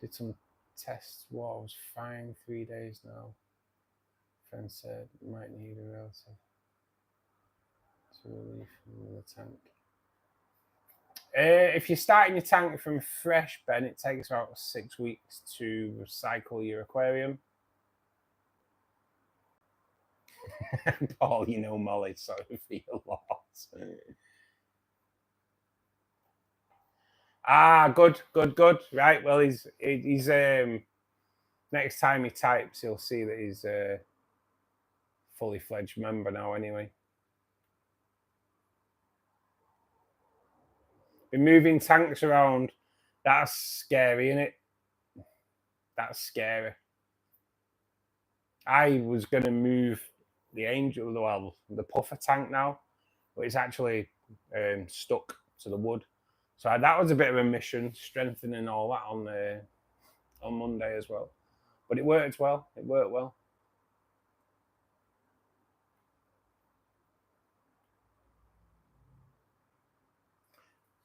Did some tests. Water was fine. 3 days now. Friend said you might need a relative to relief from the tank. If you're starting your tank from fresh, Ben, it takes about 6 weeks to recycle your aquarium. Paul, you know Molly, sorry for your loss. Good. Right, well, he's next time he types, he'll see that he's a fully fledged member now anyway. Been moving tanks around. That's scary, isn't it? That's scary. I was going to move the Angel, well, the puffer tank now, but it's actually stuck to the wood. So that was a bit of a mission, strengthening all that on Monday as well. But it worked well. It worked well.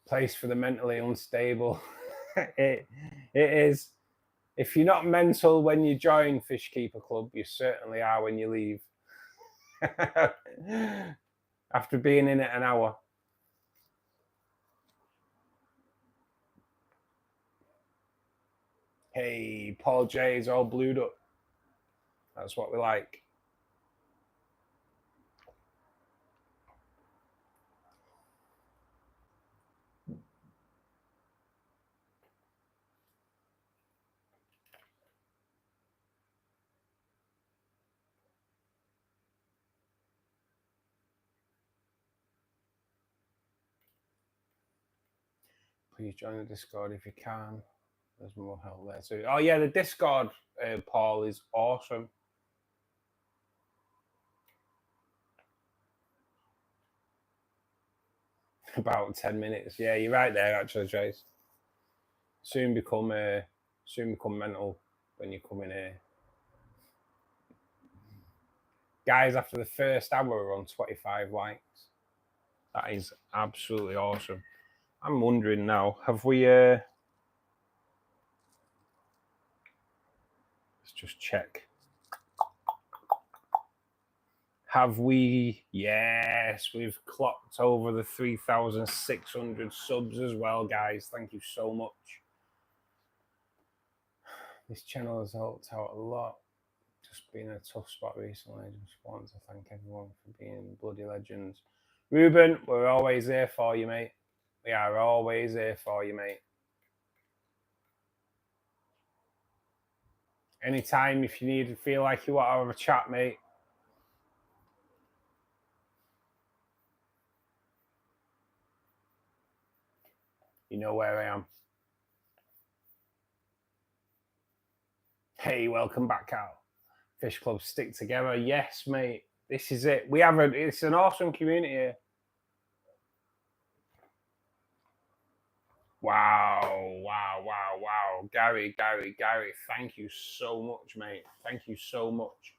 Place for the mentally unstable. It is. If you're not mental when you join Fishkeeper Club, you certainly are when you leave. After being in it an hour. Hey, Paul J is all blued up. That's what we like. Please join the Discord if you can. There's more help there too. Oh yeah, the Discord, Paul, is awesome. About 10 minutes. Yeah, you're right there, actually, Trace. Soon become mental when you come in here. Guys, after the first hour, we're on 25 likes. That is absolutely awesome. I'm wondering now, have we... let's just check. Have we... Yes, we've clocked over the 3,600 subs as well, guys. Thank you so much. This channel has helped out a lot. Just been a tough spot recently. I just want to thank everyone for being bloody legends. Ruben, we're always there for you, mate. We are always there for you, mate. Anytime if you need to feel like you want to have a chat, mate. You know where I am. Hey, welcome back, Carl. Fish Club stick together. Yes, mate. This is it. It's an awesome community here. Wow. Gary. Thank you so much, mate. Thank you so much.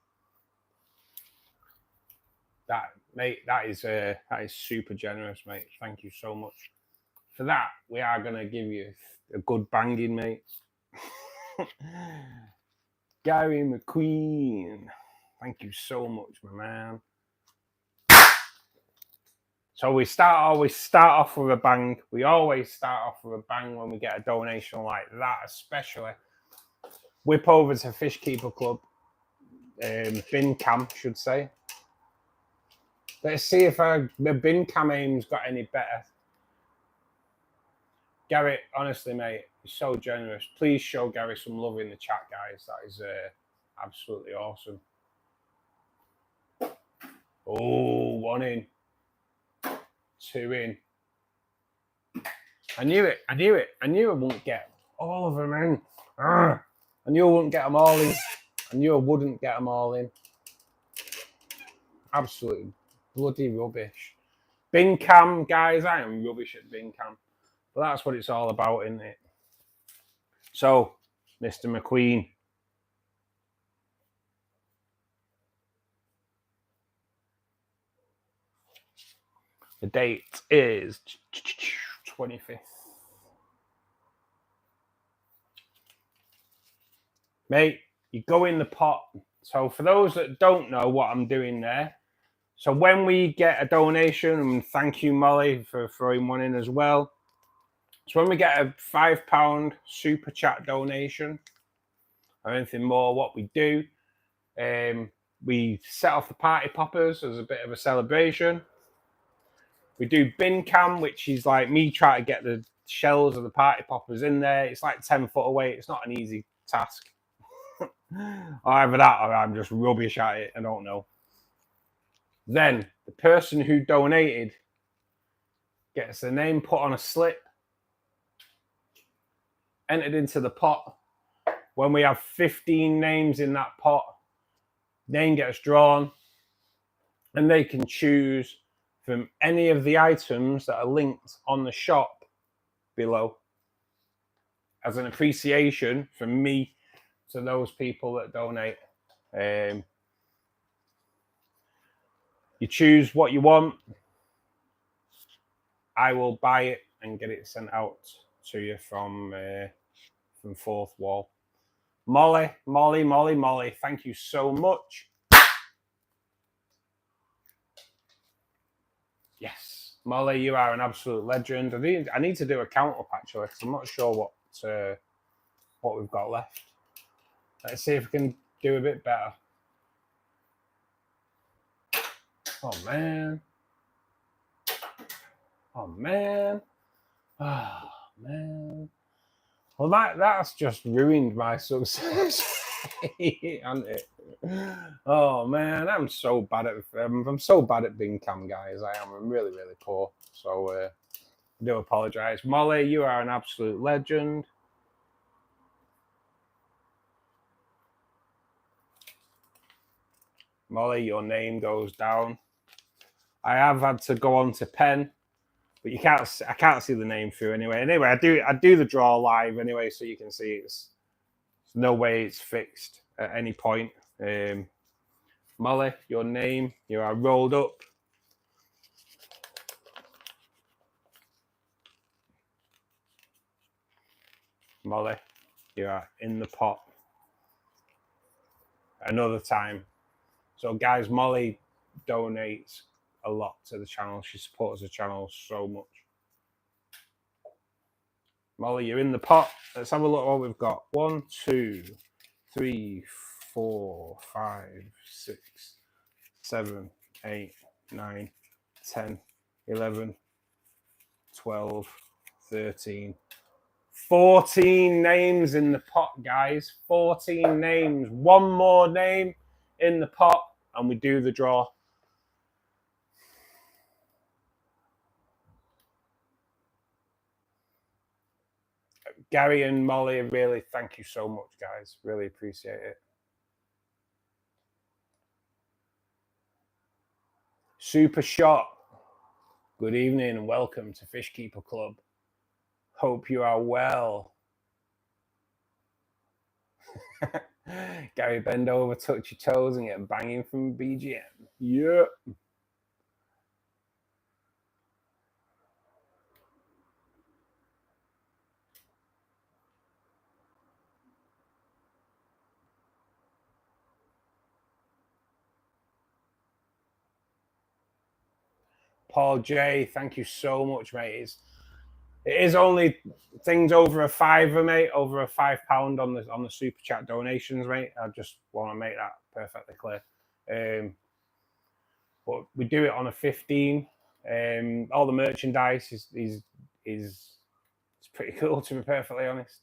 That is super generous, mate. Thank you so much. For that, we are going to give you a good banging, mate. Gary McQueen. Thank you so much, my man. So we always start off with a bang. We always start off with a bang when we get a donation like that, especially. Whip over to Fishkeeper Club. Bin cam, should say. Let's see if the bin cam aim's got any better. Gary, honestly, mate, you're so generous. Please show Gary some love in the chat, guys. That is absolutely awesome. Oh, 1 in. 2 in. I knew it. I knew I wouldn't get all of them in. I knew I wouldn't get them all in. I knew I wouldn't get them all in. Absolutely bloody rubbish. Bin cam, guys. I am rubbish at bin cam. But that's what it's all about, isn't it? So, Mr. McQueen. The date is 25th. Mate, you go in the pot. So for those that don't know what I'm doing there, so when we get a donation, and thank you, Molly, for throwing one in as well. So when we get a £5 super chat donation or anything more, what we do, we set off the party poppers as a bit of a celebration. We do bin cam, which is like me trying to get the shells of the party poppers in there. It's like 10 foot away. It's not an easy task. Either that or I'm just rubbish at it. I don't know. Then the person who donated gets their name put on a slip, entered into the pot. When we have 15 names in that pot, name gets drawn, and they can choose from any of the items that are linked on the shop below as an appreciation from me to those people that donate. You choose what you want. I will buy it and get it sent out to you from Fourth Wall. Molly, thank you so much. Yes, Molly, you are an absolute legend. I need to do a count up actually, because I'm not sure what we've got left. Let's see if we can do a bit better. Oh man. Well, that's just ruined my success, hasn't it? Oh man, I'm so bad at bin cam, guys. I'm really poor. So I do apologise. Molly, you are an absolute legend. Molly, your name goes down. I have had to go on to pen, but I can't see the name through anyway. Anyway, I do the draw live anyway, so you can see there's no way it's fixed at any point. Molly, your name, you are rolled up. Molly, you are in the pot. Another time. So guys, Molly donates a lot to the channel. She supports the channel so much. Molly, you're in the pot. Let's have a look at what we've got. 1, 2, 3, 4, 5, 6, 7, 8, 9, 10, 11, 12, 13, 14 names in the pot, guys. 14 names. One more name in the pot, and we do the draw. Gary and Molly, really thank you so much, guys. Really appreciate it. Super Shot. Good evening and welcome to Fishkeeper Club. Hope you are well. Gary, bend over, touch your toes, and get banging from BGN. Yeah. Paul J, thank you so much, mate. It is only things over a £5, mate, over a £5 on the super chat donations, mate. I just want to make that perfectly clear. But we do it on a 15. All the merchandise is pretty cool, to be perfectly honest.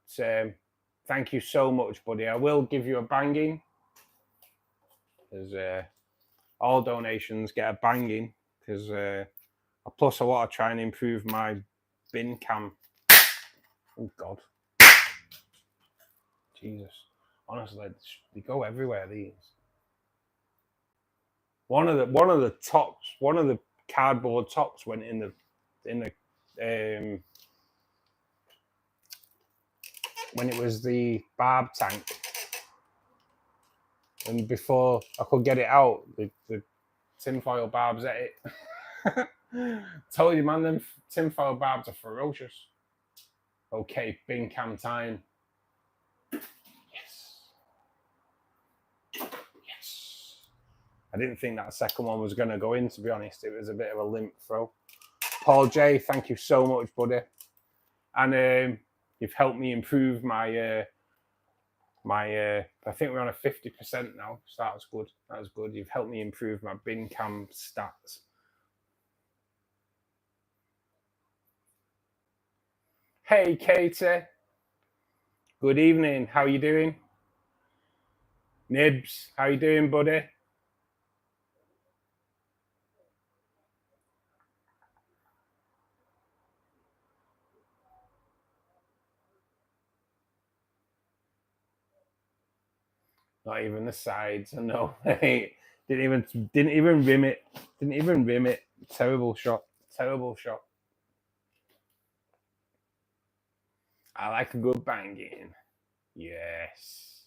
So, thank you so much, buddy. I will give you a banging, because all donations get a banging, because plus I want to try and improve my bin cam. Oh God, Jesus! Honestly, they go everywhere. These. One of the tops, one of the cardboard tops went in the when it was the barb tank, and before I could get it out, the tinfoil barbs at it. Told you, man, them tinfoil barbs are ferocious. Okay, bin cam time. Yes. I didn't think that second one was going to go in, to be honest. It was a bit of a limp throw. Paul J, thank you so much, buddy. And you've helped me improve my I think we're on a 50% now, so that was good. That was good. You've helped me improve my bin cam stats. Hey, Katie. Good evening. How you doing? Nibs, how you doing, buddy? Not even the sides. I know. didn't even rim it. Didn't even rim it. Terrible shot. Terrible shot. I like a good banging. Yes.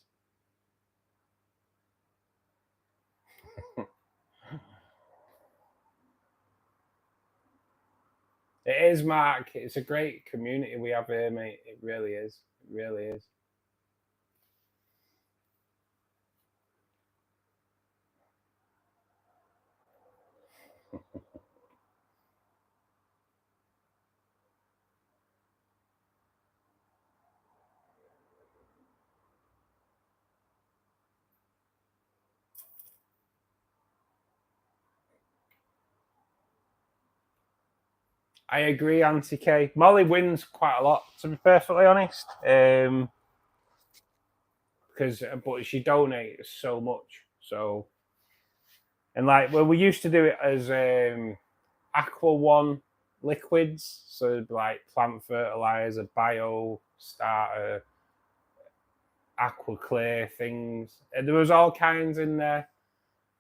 It is, Mark. It's a great community we have here, mate. It really is. It really is. I agree, Auntie K. Molly wins quite a lot, to be perfectly honest. But she donates so much. So, and like, well, we used to do it as Aqua One liquids, so like plant fertilizer, bio starter, aqua clear things. And there was all kinds in there,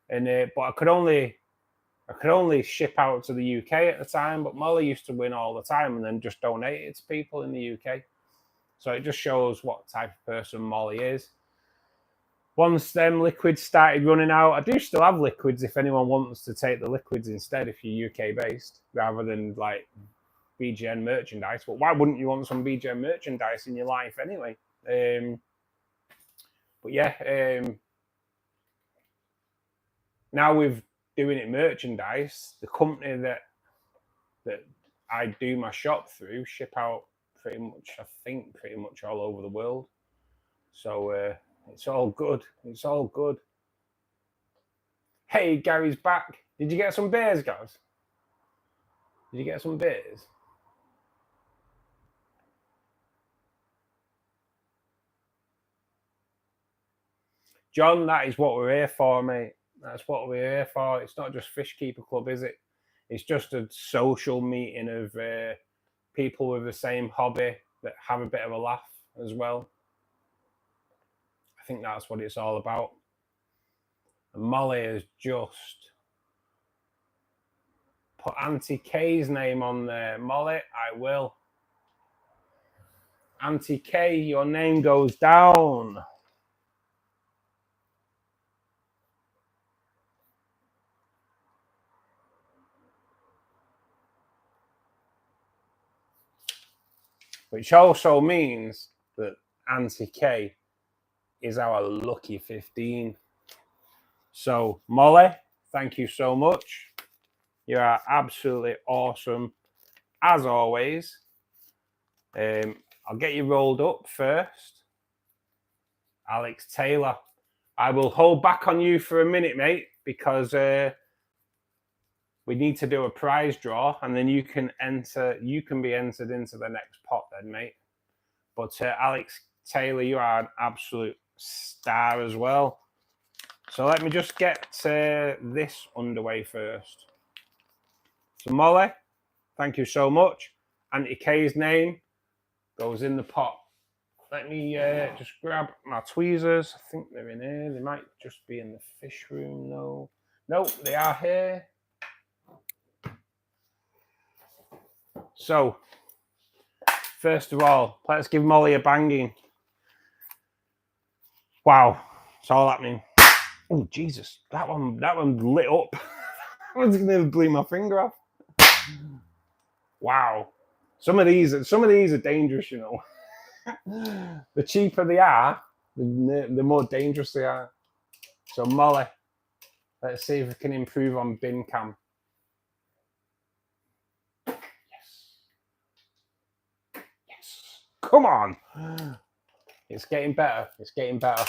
and but I could only ship out to the UK at the time. But Molly used to win all the time, and then just donate it to people in the UK. So it just shows what type of person Molly is. Once them liquids started running out, I do still have liquids if anyone wants to take the liquids instead, if you're UK based, rather than like BGN merchandise. But why wouldn't you want some BGN merchandise in your life anyway? But yeah, now we're doing it merchandise. The company that I do my shop through ship out pretty much all over the world. So it's all good. It's all good. Hey, Gary's back. Did you get some beers, guys? Did you get some beers? John, that is what we're here for, mate. That's what we're here for. It's not just Fishkeeper Club, is it? It's just a social meeting of people with the same hobby, have a bit of a laugh as well. I think that's what it's all about. And Molly has just put Auntie K's name on there. Molly, I will. Auntie K, your name goes down. Which also means that Auntie K is our lucky 15. So, Molly, thank you so much. You are absolutely awesome, as always. I'll get you rolled up first. Alex Taylor. I will hold back on you for a minute, mate, because we need to do a prize draw, and then you can be entered into the next pot then, mate. But Alex Taylor, you are an absolute star as well. So let me just get this underway first. So Molly, thank you so much. Auntie K's name goes in the pot. Let me just grab my tweezers. I think they're in here. They might just be in the fish room, though. Nope, they are here. So, first of all, let's give Molly a banging. Wow, it's all happening. Oh Jesus, that one lit up. I was gonna blew my finger off. Wow, some of these are dangerous, you know. The cheaper they are, the more dangerous they are. So Molly, let's see if we can improve on bin cam. Yes, come on. It's getting better. It's getting better.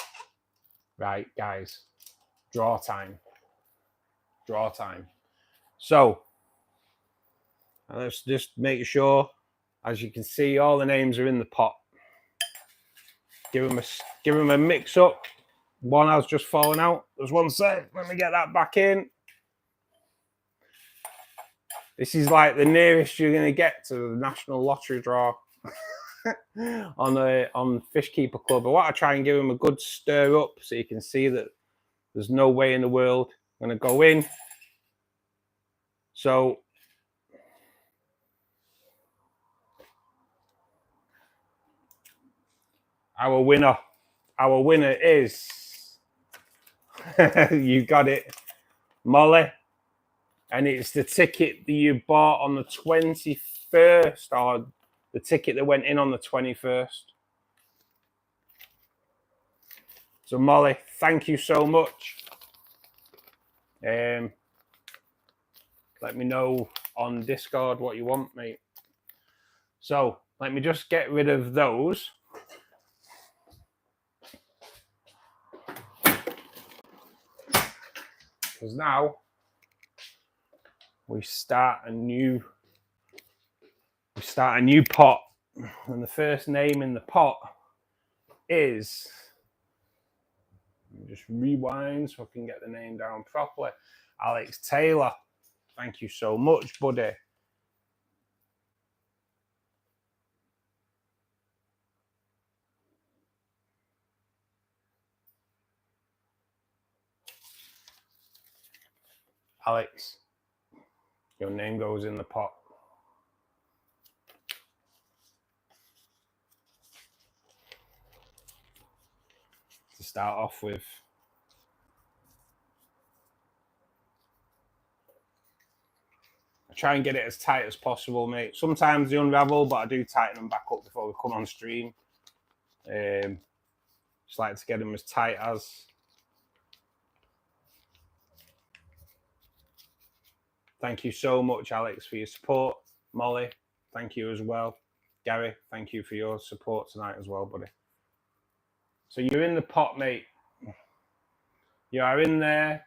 Right, guys, draw time. Draw time. So let's just make sure, as you can see, all the names are in the pot. Give them a mix up. One has just fallen out. There's one set. Let me get that back in. This is like the nearest you're going to get to the national lottery draw on Fishkeeper Club. I want to try and give them a good stir up so you can see that there's no way in the world I'm going to go in. So our winner is you got it, Molly, and it's the ticket that you bought on the 21st, or the ticket that went in on the 21st. So Molly, thank you so much. Let me know on Discord what you want, mate. So let me just get rid of those. Because now we start a new pot, and the first name in the pot is, let me just rewind so I can get the name down properly. Alex Taylor, thank you so much, buddy. Alex, your name goes in the pot. To start off with, I try and get it as tight as possible, mate. Sometimes they unravel, but I do tighten them back up before we come on stream. Just like to get them as tight as. Thank you so much, Alex, for your support. Molly, thank you as well. Gary, thank you for your support tonight as well, buddy. So you're in the pot, mate. You are in there.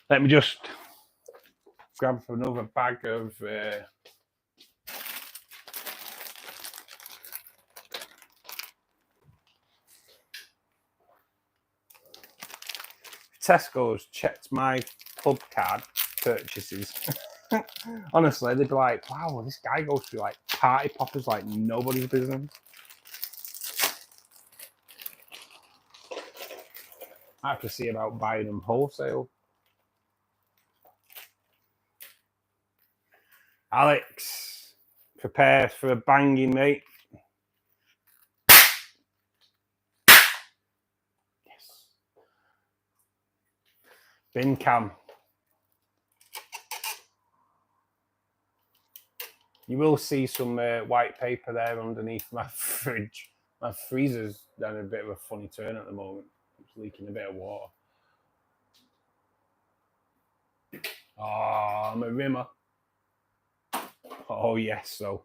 Let me just grab another bag of Tesco's checked my club card purchases. Honestly, they'd be like, wow, this guy goes through like party poppers like nobody's business. I have to see about buying them wholesale. Alex, prepare for a banging, mate. Yes. Bin cam. You will see some white paper there underneath my fridge. My freezer's down a bit of a funny turn at the moment. It's leaking a bit of water. Oh, I'm a rimmer. Oh yes, so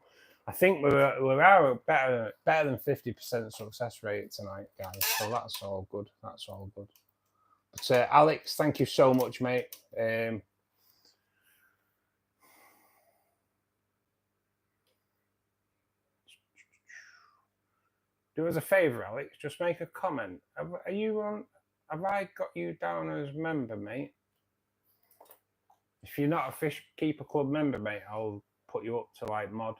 I think we're better than 50% success rate tonight, guys. So that's all good. That's all good. But Alex, thank you so much, mate. Do us a favour, Alex. Just make a comment. Are you on? Have I got you down as member, mate? If you're not a Fishkeeper Club member, mate, I'll put you up to like mod.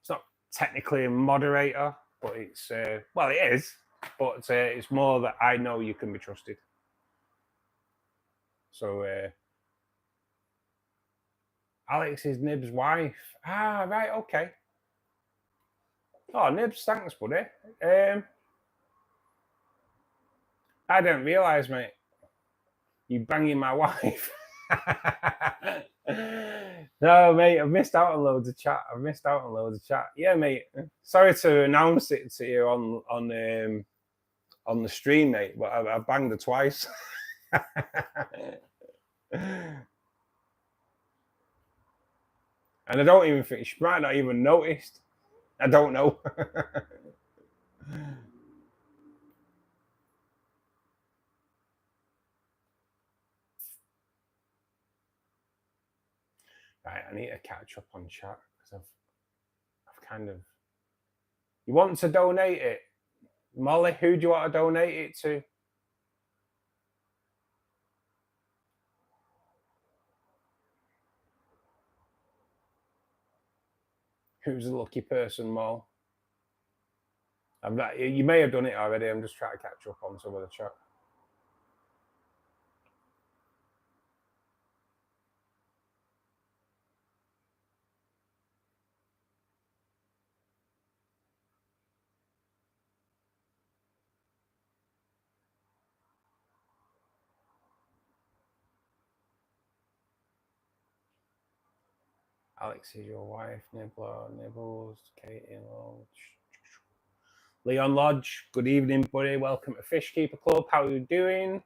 It's not technically a moderator, but it's well, it is, but it's more that I know you can be trusted. So Alex is Nib's wife. Ah, right, okay. Oh, Nibs, thanks, buddy. I didn't realise, mate. You banging my wife. No, mate, I've missed out on loads of chat. Yeah, mate. Sorry to announce it to you on the stream, mate, but I banged her twice. And I don't even think she might not even noticed. I don't know. Right, I need to catch up on chat because I've kind of. You want to donate it, Molly? Who do you want to donate it to? Who's the lucky person, Mo? You may have done it already. I'm just trying to catch up on some of the chat. Alex is your wife, Nibbler, Nibbles, Katie Lodge. Leon Lodge, good evening, buddy. Welcome to Fishkeeper Club. How are you doing?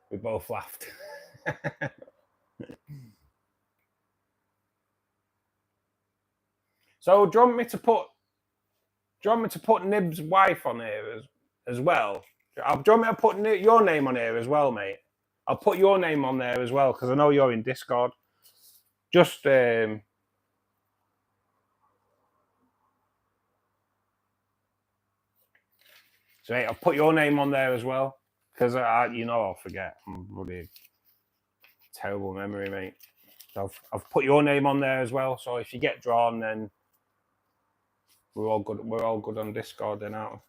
We both laughed. So do you want me to put Nib's wife on here as well? Do you want me to put your name on here as well, mate? I'll put your name on there as well because I know you're in Discord. Just so mate, I'll put your name on there as well because I'll forget. I'm bloody terrible memory, mate. So I've put your name on there as well. So if you get drawn, then we're all good. We're all good on Discord then, aren't we?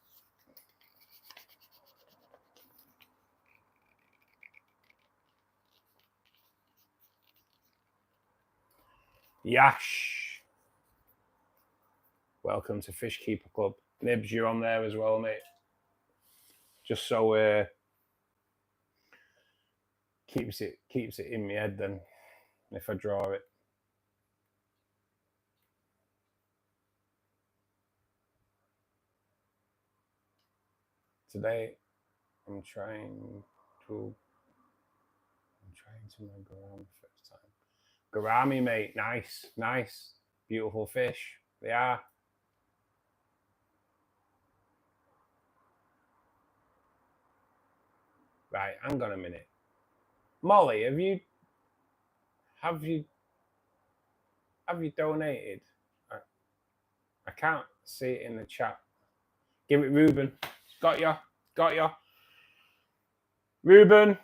Yash, welcome to Fishkeeper Club. Nibs, you're on there as well, mate. Just so keeps it in my head then if I draw it. Today I'm trying to my gourami first time. Gourami, mate, nice, beautiful fish. They are. Right, hang on a minute. Molly, have you donated? I can't see it in the chat. Give it Ruben. Got ya. Ruben,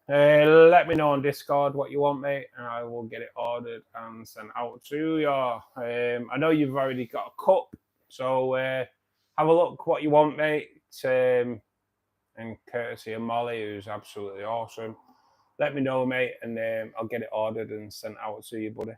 Let me know on Discord what you want, mate, and I will get it ordered and sent out to you. I know you've already got a cup, so have a look what you want, mate. And courtesy of Molly, who's absolutely awesome. Let me know, mate, and I'll get it ordered and sent out to you, buddy.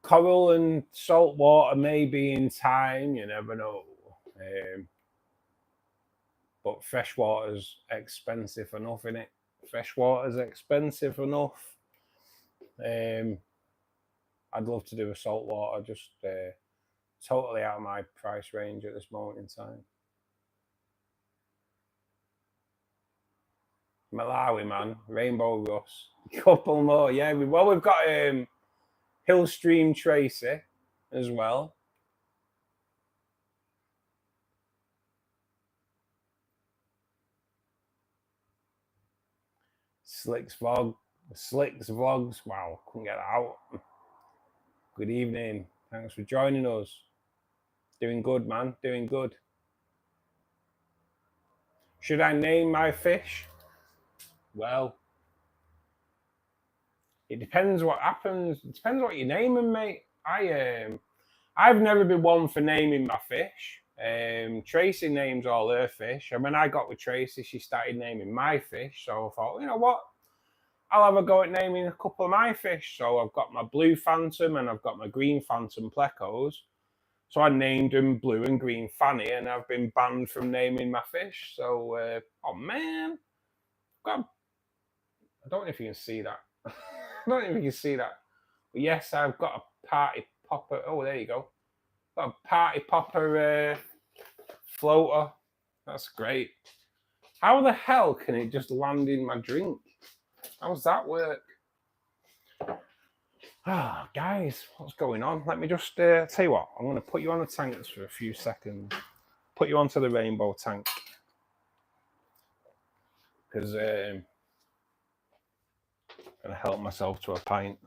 Coral and salt water maybe in time, you never know. But fresh water's expensive enough, innit? Fresh water's expensive enough. I'd love to do a salt water, just totally out of my price range at this moment in time. Malawi, man, Rainbow Russ, couple more, yeah. We've got Hillstream Tracy as well. Slicks Vlogs. Wow, couldn't get that out. Good evening. Thanks for joining us. Doing good, man. Doing good. Should I name my fish? Well, it depends what happens. It depends what you name them, mate. I've never been one for naming my fish. Tracy names all her fish, and when I got with Tracy, she started naming my fish. So I thought, you know what? I'll have a go at naming a couple of my fish. So I've got my blue phantom and I've got my green phantom plecos. So I named them Blue and Green Fanny, and I've been banned from naming my fish. So, oh man, I don't know if you can see that. I don't know if you can see that. But yes, I've got a party popper. Oh, there you go. Got a party popper floater. That's great. How the hell can it just land in my drink? How does that work? Ah, guys, what's going on? Let me just tell you what. I'm going to put you on the tanks for a few seconds. Put you onto the rainbow tank. Because I'm going to help myself to a pint.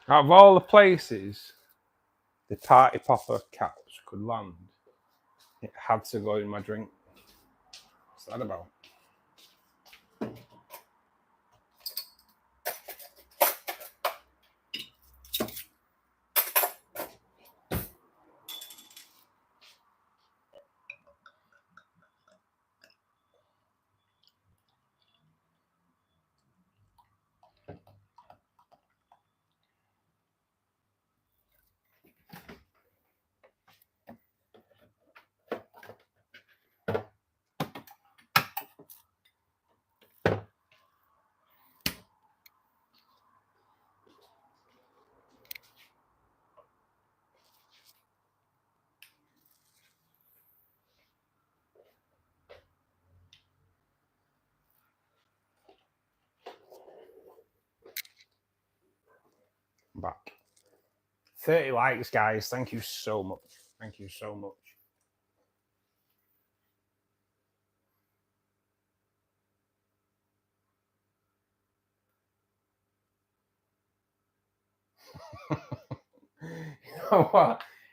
Out of all the places the party popper caps could land, it had to go in my drink. What's that about? I'm back. 30 likes, guys. Thank you so much. Thank you so much.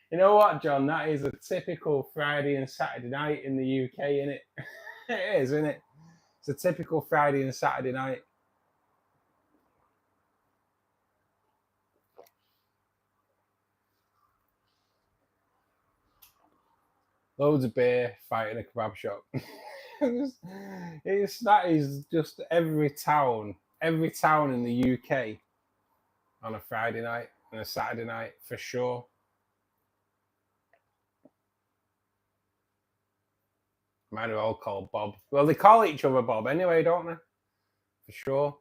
You know what, John? That is a typical Friday and Saturday night in the UK, isn't it? It is, isn't it? It's a typical Friday and Saturday night. Loads of beer, fight in a kebab shop. That is just every town in the UK on a Friday night and a Saturday night for sure. Might as well call Bob. Well, they call each other Bob anyway, don't they? For sure.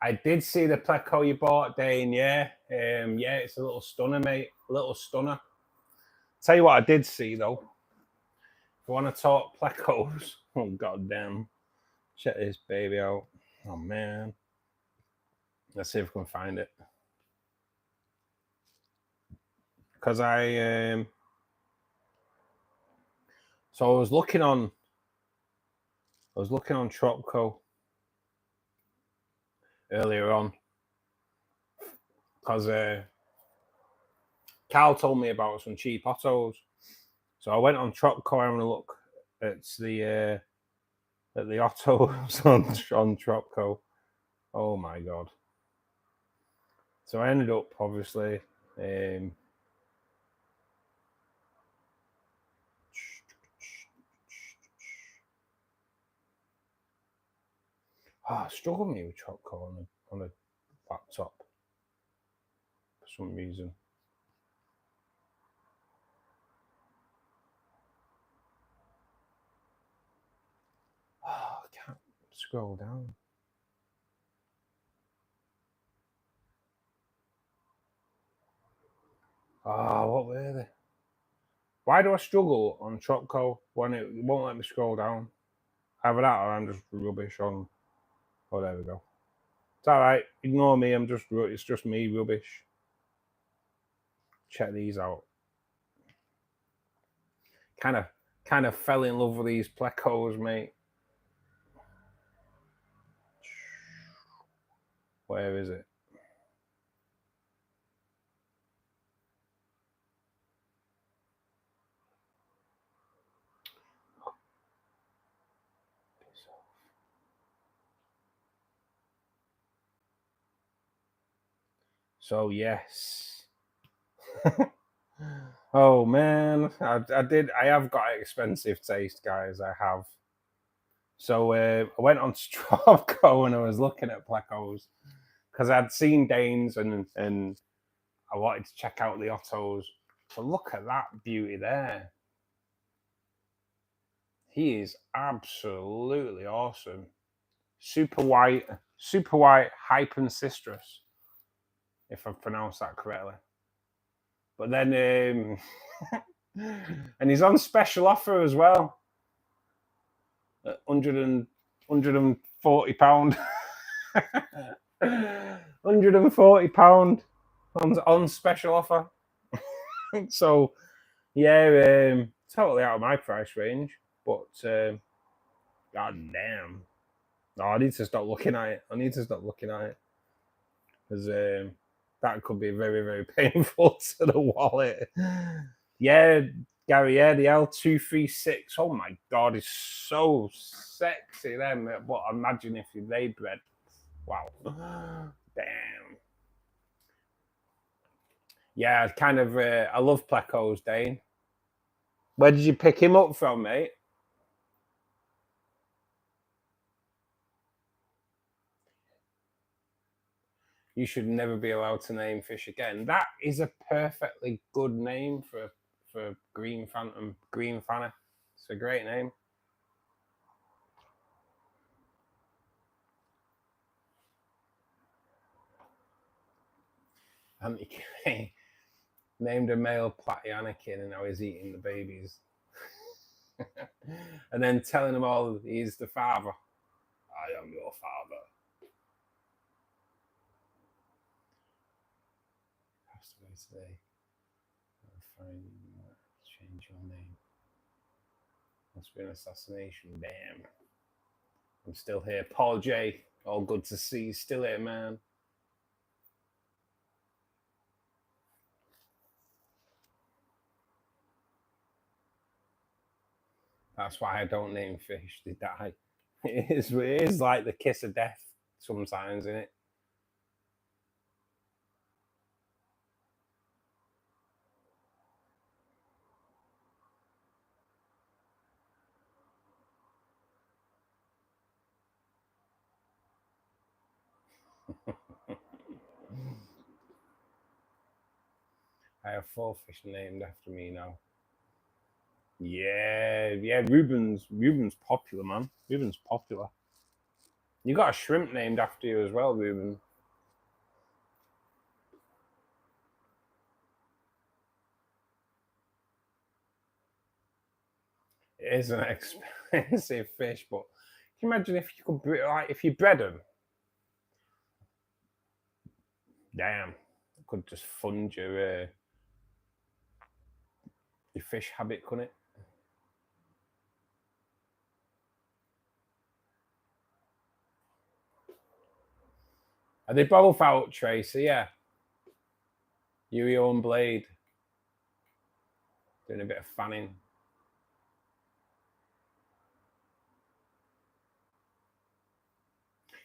I did see the pleco you bought, Dane. Yeah, yeah, it's a little stunner, mate. A little stunner. Tell you what, I did see though. If you want to talk plecos, oh goddamn, check this baby out. Oh man, let's see if we can find it. Because so I was looking on Tropco earlier on because Carl told me about some cheap autos. So I went on Tropco having a look at the autos on Tropco. Oh my god! So I ended up obviously. I struggle with me with Tropco on a laptop for some reason. Oh, I can't scroll down. What were they? Why do I struggle on Tropco when it won't let me scroll down? Either that or I'm just rubbish on. Oh, there we go. It's all right. Ignore me. It's just me rubbish. Check these out. Kind of fell in love with these plecos, mate. Where is it? So yes. Oh man, I have got expensive taste, guys. I have. So I went on Stropco and I was looking at plecos because I'd seen Danes and I wanted to check out the autos. So look at that beauty there. He is absolutely awesome. Super white hypensistrus, if I've pronounced that correctly. But then, and he's on special offer as well. At £140. £140 on special offer. So, yeah, totally out of my price range. But, god damn. No, I need to stop looking at it. Because that could be very, very painful to the wallet. Yeah, Gary, yeah, the L236. Oh my god, it's so sexy then. But imagine if they bred. Wow. Damn. Yeah, kind of. I love plecos, Dane. Where did you pick him up from, mate? You should never be allowed to name fish again. That is a perfectly good name for green phantom, green fanner. It's a great name. He named a male Platyanakin and now he's eating the babies. And then telling them all he's the father. I am your father. Passed away today. I'll find change your name. Must be an assassination. Damn. I'm still here. Paul J. All good to see you. Still here, man. That's why I don't name fish. They die. It is like the kiss of death sometimes, isn't it? I have 4 fish named after me now. Yeah, Ruben's popular, man. Ruben's popular. You got a shrimp named after you as well, Ruben. It is an expensive fish, but can you imagine if you could, like, if you bred them? Damn, it could just fund your fish habit, couldn't it? Are they both out, Tracy? Yeah. You and Blade doing a bit of fanning.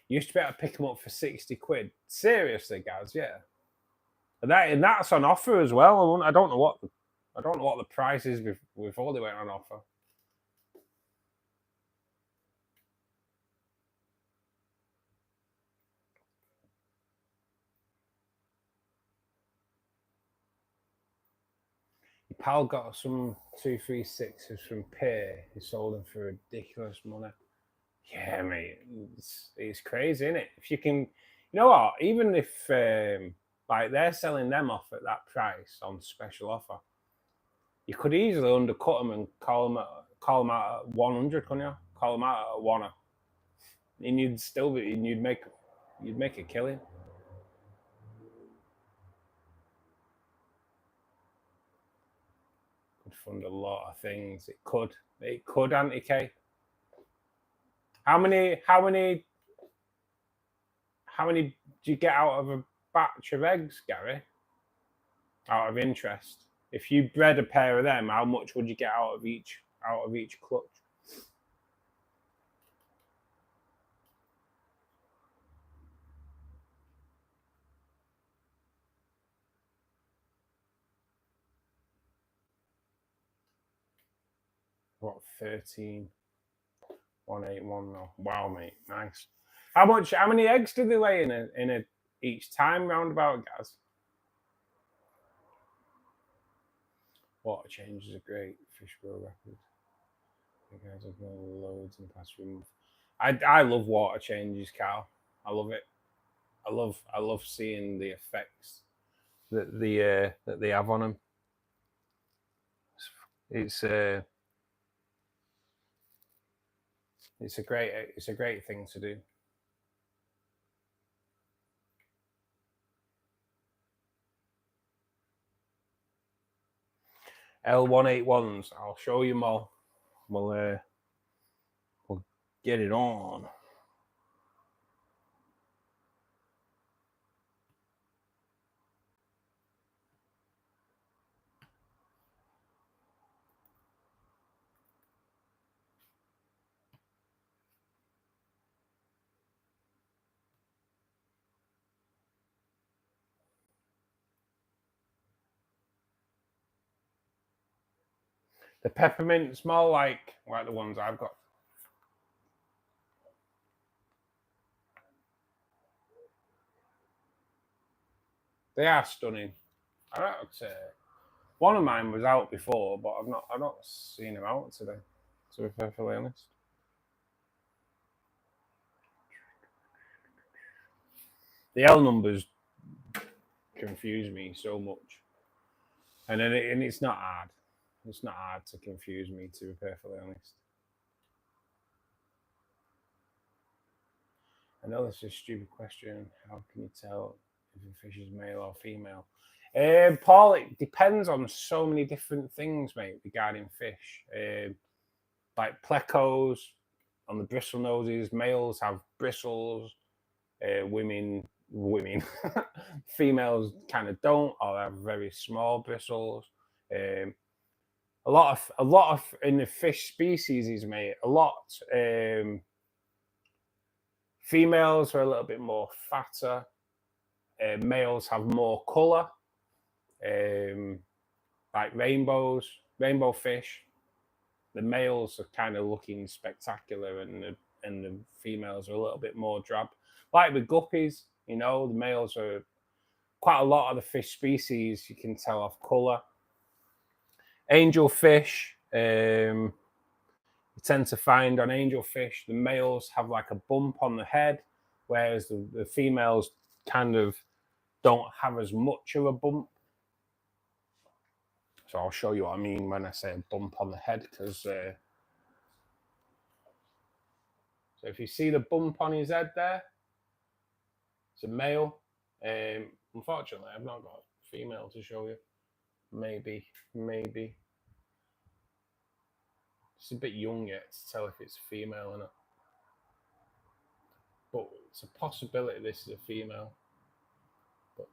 You used to be able to pick them up for 60 quid. Seriously, guys, yeah. And that's on offer as well. I don't know what the price is before they went on offer. Your pal got some 236s from Pear. He sold them for ridiculous money. Yeah, mate, it's crazy, isn't it? If you can, you know what? Even if like they're selling them off at that price on special offer, you could easily undercut them and call them out at 100, couldn't you? Call them out at 1, and you'd make a killing. Could fund a lot of things. It could, Auntie K. How many do you get out of a batch of eggs, Gary? Out of interest, if you bred a pair of them, how much would you get out of each clutch? What, 13? 181 now. Wow, mate, nice. How many eggs do they lay in a each time roundabout, guys? Water changes are great. Fish grow rapid. You guys have grown loads in the past few months. I love water changes, Carl. I love it. I love seeing the effects that they have on them. It's a great thing to do. L181s. I'll show you more. We'll get it on. The peppermint smell like the ones I've got. They are stunning. I don't say one of mine was out before, but I've not seen them out today. To be perfectly honest. The L numbers confuse me so much, and it's not hard. It's not hard to confuse me, to be perfectly honest. I know this is a stupid question. How can you tell if a fish is male or female? Paul, it depends on so many different things, mate, regarding fish. Like plecos on the bristle noses, males have bristles. Women, females kind of don't, or have very small bristles. A lot of in the fish species, mate. A lot. Females are a little bit more fatter. Males have more colour, like rainbow fish. The males are kind of looking spectacular, and the females are a little bit more drab. Like with guppies, the males are quite a lot of the fish species. You can tell off colour. Angelfish, You tend to find on angelfish, the males have like a bump on the head, whereas the females kind of don't have as much of a bump. So I'll show you what I mean when I say a bump on the head, because so if you see the bump on his head there, it's a male. Unfortunately, I've not got a female to show you. Maybe. It's a bit young yet to tell if it's a female or not. But it's a possibility this is a female. But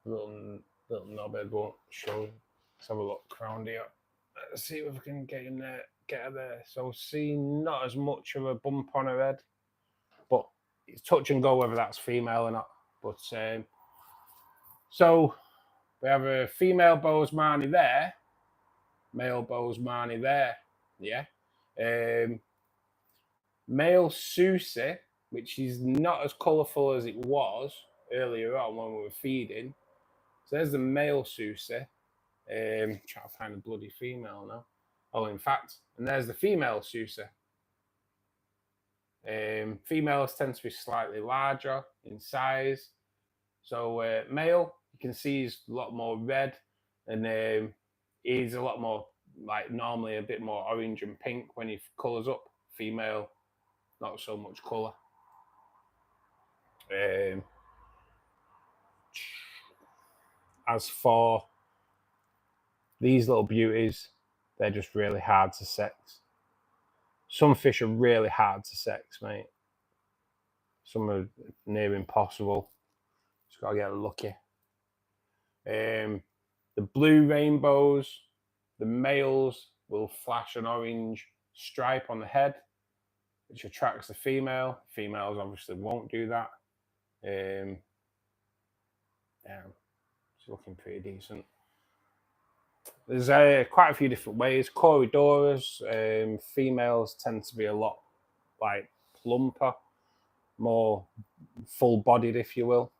little knobhead won't show you. Let's have a look around here. Let's see if we can get in there, get her there. So see, not as much of a bump on her head, but it's touch and go whether that's female or not. But so we have a female Bosemani there, male Bosemani there, yeah. Male Susie, which is not as colourful as it was earlier on when we were feeding. So there's the male Susie. Trying to find a bloody female now. Oh, in fact, and there's the female Susie. Females tend to be slightly larger in size. So male, you can see he's a lot more red, and he's a lot more, like normally a bit more orange and pink when he colours up. Female, not so much colour. As for these little beauties, they're just really hard to sex. Some fish are really hard to sex, mate. Some are near impossible. Just gotta get lucky. The blue rainbows, the males will flash an orange stripe on the head, which attracts the female. Females obviously won't do that. Damn, it's looking pretty decent. There's quite a few different ways. Corridoras, females tend to be a lot like plumper, more full-bodied, if you will,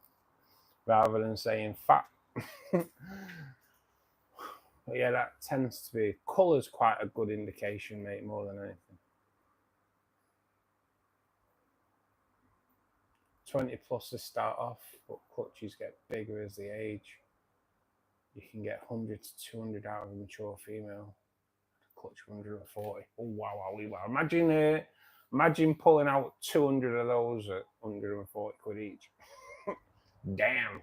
rather than saying fat. But yeah, that tends to be, colour's quite a good indication, mate, more than anything. 20 plus to start off, but clutches get bigger as they age. You can get 100 to 200 out of a mature female. Clutch 140. Oh wow. Imagine pulling out 200 of those at 140 quid each. Damn.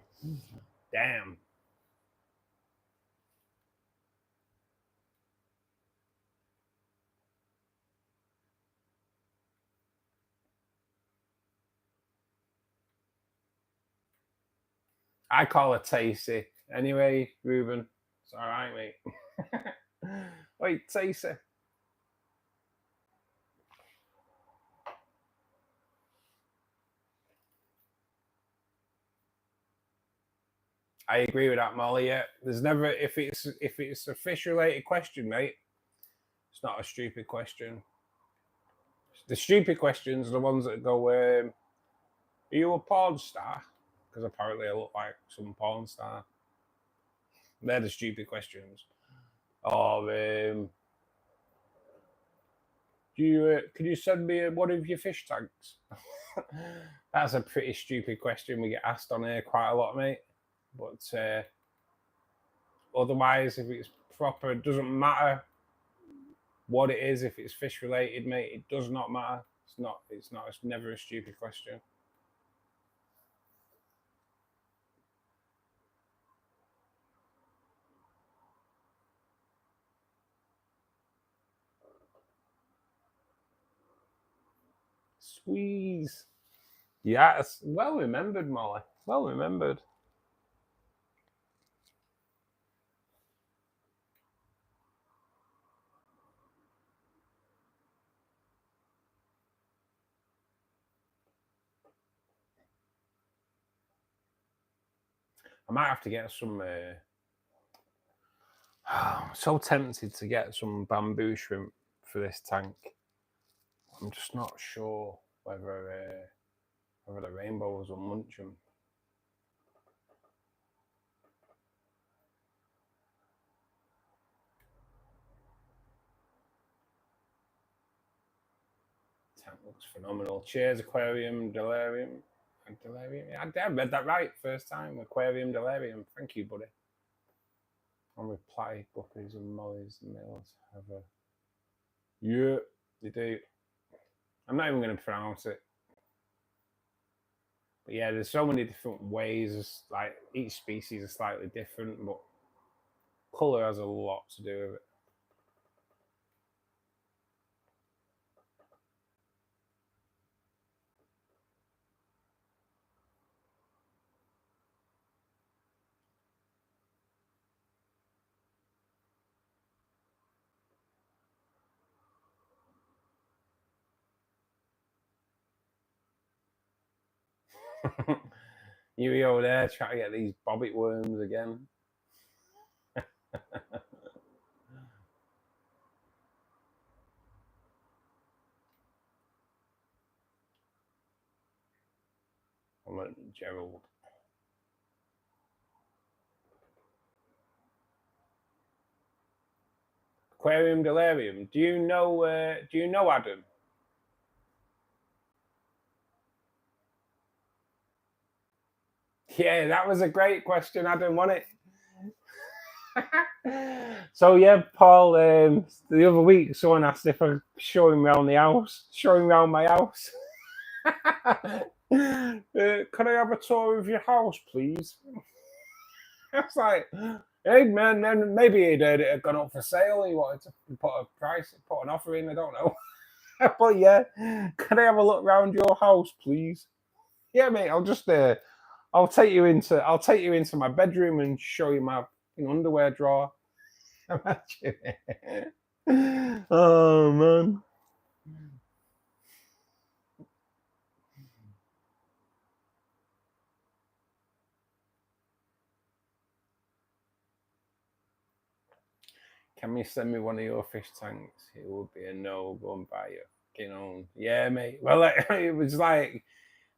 I call her Tasty. Anyway, Ruben, it's all right, mate. Wait, Tasty. I agree with that, Molly. Yeah, there's never, if it's a fish related question, mate, it's not a stupid question. The stupid questions are the ones that go, are you a porn star? Because apparently I look like some porn star. They're the stupid questions. Or can you send me one of your fish tanks? That's a pretty stupid question we get asked on here quite a lot, mate. But otherwise, if it's proper, it doesn't matter what it is. If it's fish related, mate, it does not matter. It's never a stupid question. Squeeze. Yes, well remembered, Molly. Well remembered. I might have to get some. I'm so tempted to get some bamboo shrimp for this tank. I'm just not sure whether the rainbows will munch them. looks phenomenal. Cheers, Aquarium Delirium. Delirium. I read that right first time. Aquarium Delirium. Thank you, buddy. On reply, guppies and mollies males have a. Yeah, they do. I'm not even going to pronounce it. But yeah, there's so many different ways. Like each species is slightly different, but colour has a lot to do with it. You over there trying to get these bobbit worms again. Gerald. Aquarium Delirium. Do you know Adam? Yeah, that was a great question, Adam, wasn't it? So yeah, Paul, the other week someone asked if I show him around the house, show him around my house. Can I have a tour of your house, please? I was like, hey man, maybe it had gone up for sale. He wanted to put a price, put an offer in. I don't know, but yeah, can I have a look around your house, please? Yeah, mate. I'll take you into my bedroom and show you my underwear drawer. Oh man. Can you send me one of your fish tanks? It would be a no. Go and buy your Yeah, mate. Well, it was like,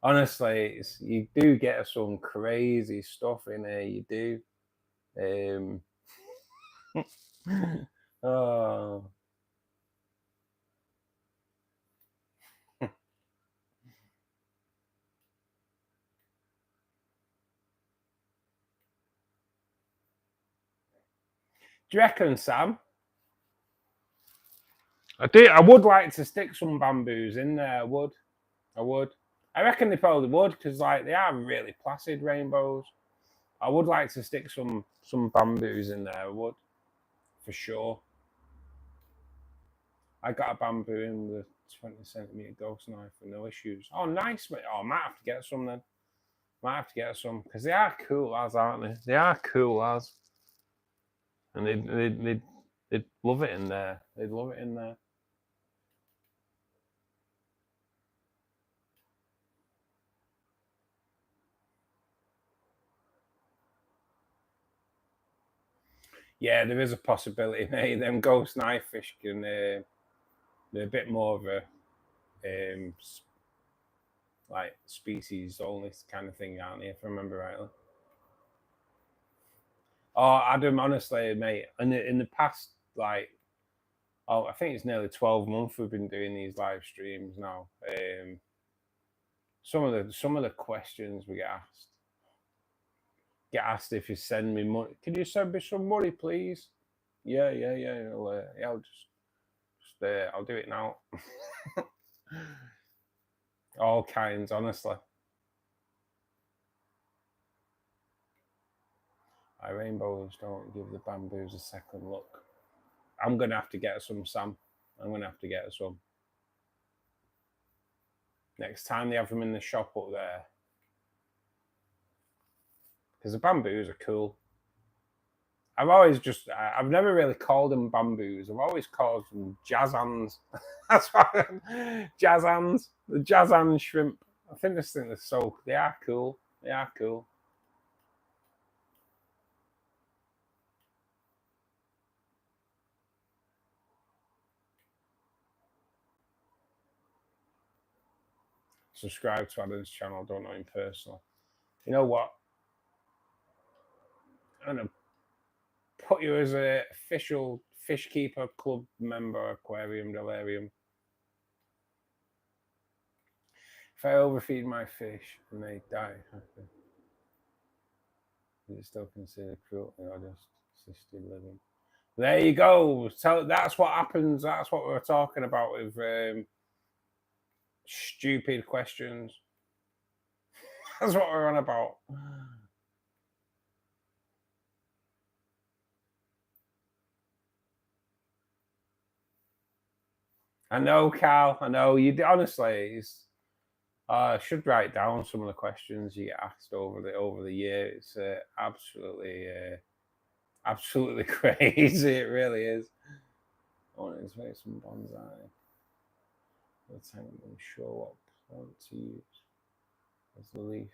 honestly, you do get some crazy stuff in there. You do. Oh. Do you reckon, Sam? I do. I would like to stick some bamboos in there. I would. I reckon they probably would because like they are really placid rainbows. I would like to stick some bamboos in there. I would, for sure. I got a bamboo in the 20 centimeter ghost knife for no issues. Oh, nice, mate. Oh, I might have to get some then. Might have to get some because they are cool as, aren't they? They are cool as, and they'd love it in there. They'd love it in there. Yeah, there is a possibility, mate. Them ghost knife fish can they're a bit more of a like species only kind of thing, aren't they? If I remember rightly. Oh, Adam, honestly, mate, in the past, like, I think it's nearly 12 months we've been doing these live streams now. Some of the questions we get asked if you send me money. Can you send me some money, please? Yeah. I'll do it now. All kinds, honestly. Our rainbows don't give the bamboos a second look. I'm gonna have to get some, Sam. I'm gonna have to get some. Next time they have them in the shop up there. Because the bamboos are cool. I've never really called them bamboos. I've always called them jazz hands. That's why jazz hands, the jazz hand shrimp. I think they are cool. They are cool. Subscribe to Adam's channel. Don't know him personally. You know what? I'm gonna put you as an official Fishkeeper Club member, Aquarium Delirium. If I overfeed my fish and they die, is it still considered cruelty or just assisted living? There you go. So that's what happens. That's what we're talking about with stupid questions. That's what we're on about. I know, Carl. I know you. Honestly, I should write down some of the questions you get asked over the year. It's absolutely crazy. It really is. I want to make some bonsai. The tank will show up. Plant to use as the leaf.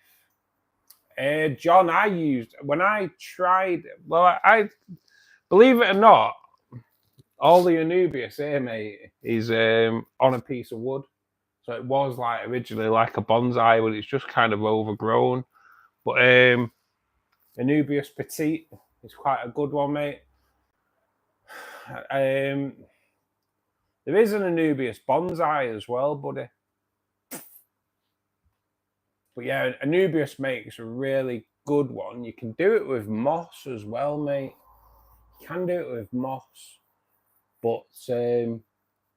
John, I used when I tried. Well, I believe it or not, all the Anubias here, mate, is on a piece of wood. So it was like originally like a bonsai, but it's just kind of overgrown. But Anubias Petite is quite a good one, mate. There is an Anubias bonsai as well, buddy. But yeah, Anubias makes a really good one. You can do it with moss as well, mate. You can do it with moss. But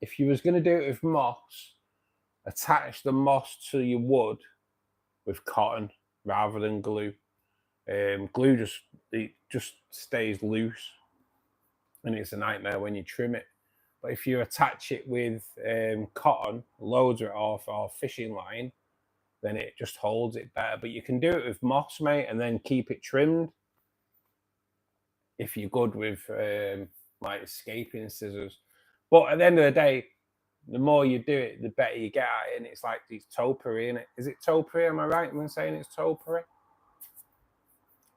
if you was going to do it with moss, attach the moss to your wood with cotton rather than glue. Glue just stays loose, and it's a nightmare when you trim it. But if you attach it with cotton, loads of it off or fishing line, then it just holds it better. But you can do it with moss, mate, and then keep it trimmed. If you're good with like escaping scissors. But at the end of the day, the more you do it, the better you get at it. And it's like these topiary, innit? Is it topiary? Am I right when saying it's topiary?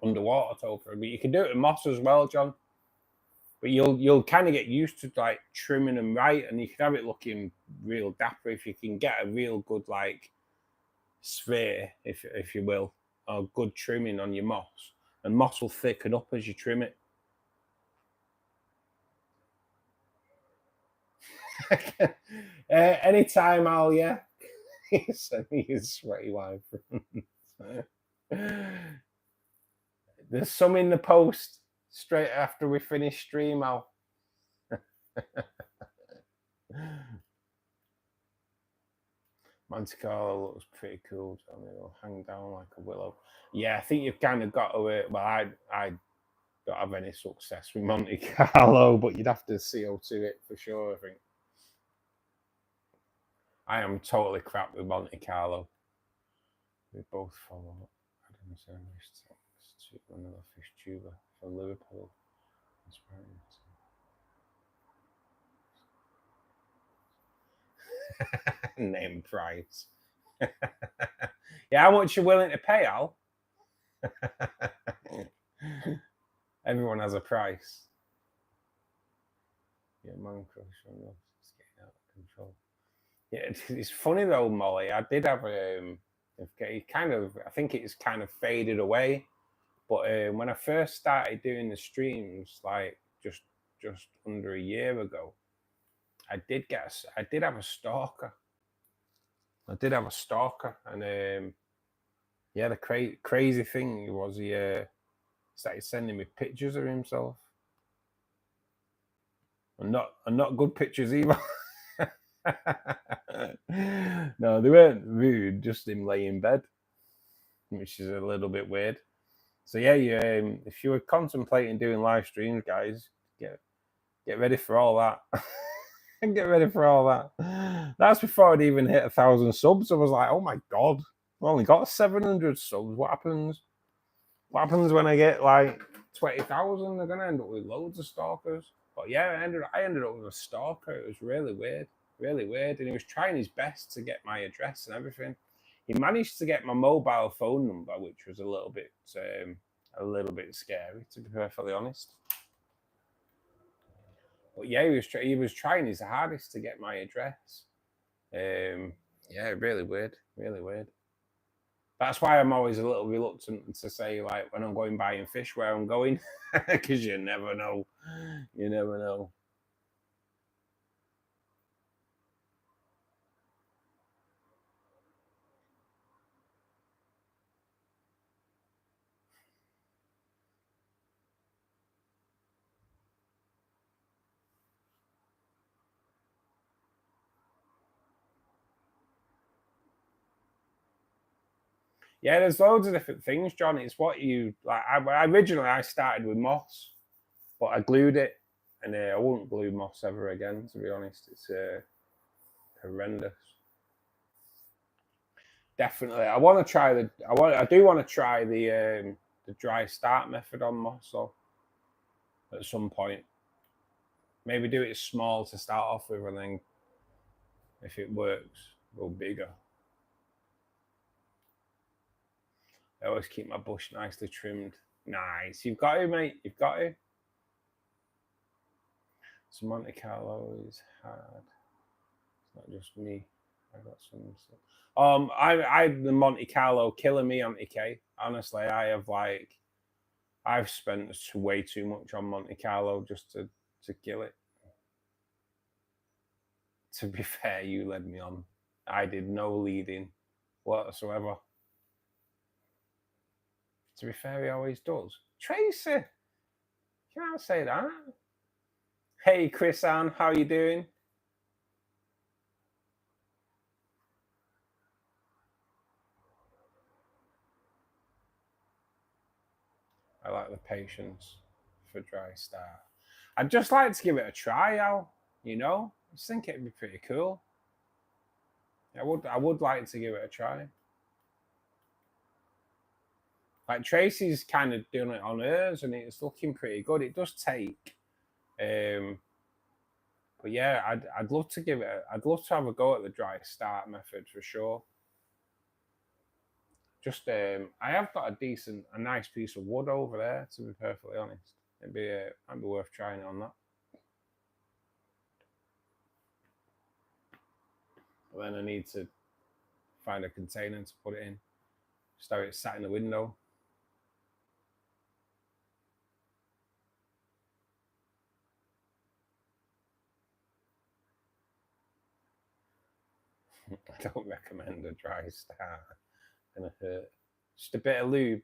Underwater topiary. But you can do it with moss as well, John. But you'll kind of get used to like trimming them right, and you can have it looking real dapper if you can get a real good like sphere, if you will, or good trimming on your moss. And moss will thicken up as you trim it. Anytime, Al, yeah. Send me his sweaty wife. There's some in the post straight after we finish stream, Al. Monte Carlo looks pretty cool. So it'll hang down like a willow. Yeah, I think you've kind of got to. Well, I don't have any success with Monte Carlo, but you'd have to CO2 it for sure, I think. I am totally crap with Monte Carlo. We both follow Adam's English text to another fish tuber from Liverpool. Name price. Yeah, how much you willing to pay, Al? Everyone has a price. Yeah, man crush on it's getting out of control. Yeah, it's funny though, Molly. I did have I think it's kind of faded away. But when I first started doing the streams, like just under a year ago, I did have a stalker. And yeah, the crazy thing was he started sending me pictures of himself, and not good pictures either. No, they weren't rude, just him laying in bed, which is a little bit weird. So yeah, if you were contemplating doing live streams, guys, get ready for all that. Get ready for all that. That's before I'd even hit 1,000 subs. I was like, oh my god, I've only got 700 subs. What happens? What happens when I get like 20,000? They're gonna end up with loads of stalkers. But yeah, I ended up with a stalker. It was really weird, and he was trying his best to get my address and everything. He managed to get my mobile phone number, which was a little bit scary, to be perfectly honest. But yeah, he was trying his hardest to get my address. Yeah, really weird. That's why I'm always a little reluctant to say like when I'm going buying fish where I'm going, because you never know. Yeah, there's loads of different things, John. It's what you like. Originally I started with moss, but I glued it, and I won't glue moss ever again. To be honest, it's horrendous. Definitely, I want to try the. I do want to try the dry start method on moss though. At some point, maybe do it small to start off with, and then if it works, go bigger. I always keep my bush nicely trimmed. Nice, you've got it, mate. You've got it. So Monte Carlo is hard. It's not just me. I got some stuff. I the Monte Carlo killing me, Auntie K. Honestly, I've spent way too much on Monte Carlo just to kill it. To be fair, you led me on. I did no leading whatsoever. To be fair, he always does. Tracy, you can't say that. Hey, Chris Ann, how you doing? I like the patience for dry start. I'd just like to give it a try, Al. You know, I just think it'd be pretty cool. I would like to give it a try. Like Tracy's kind of doing it on hers, and it's looking pretty good. It does take, but yeah, I'd love to give it. I'd love to have a go at the dry start method for sure. Just I have got a nice piece of wood over there. To be perfectly honest, might be worth trying it on that. But then I need to find a container to put it in. Just have it sat in the window. I don't recommend a dry start. It's gonna hurt. Just a bit of lube.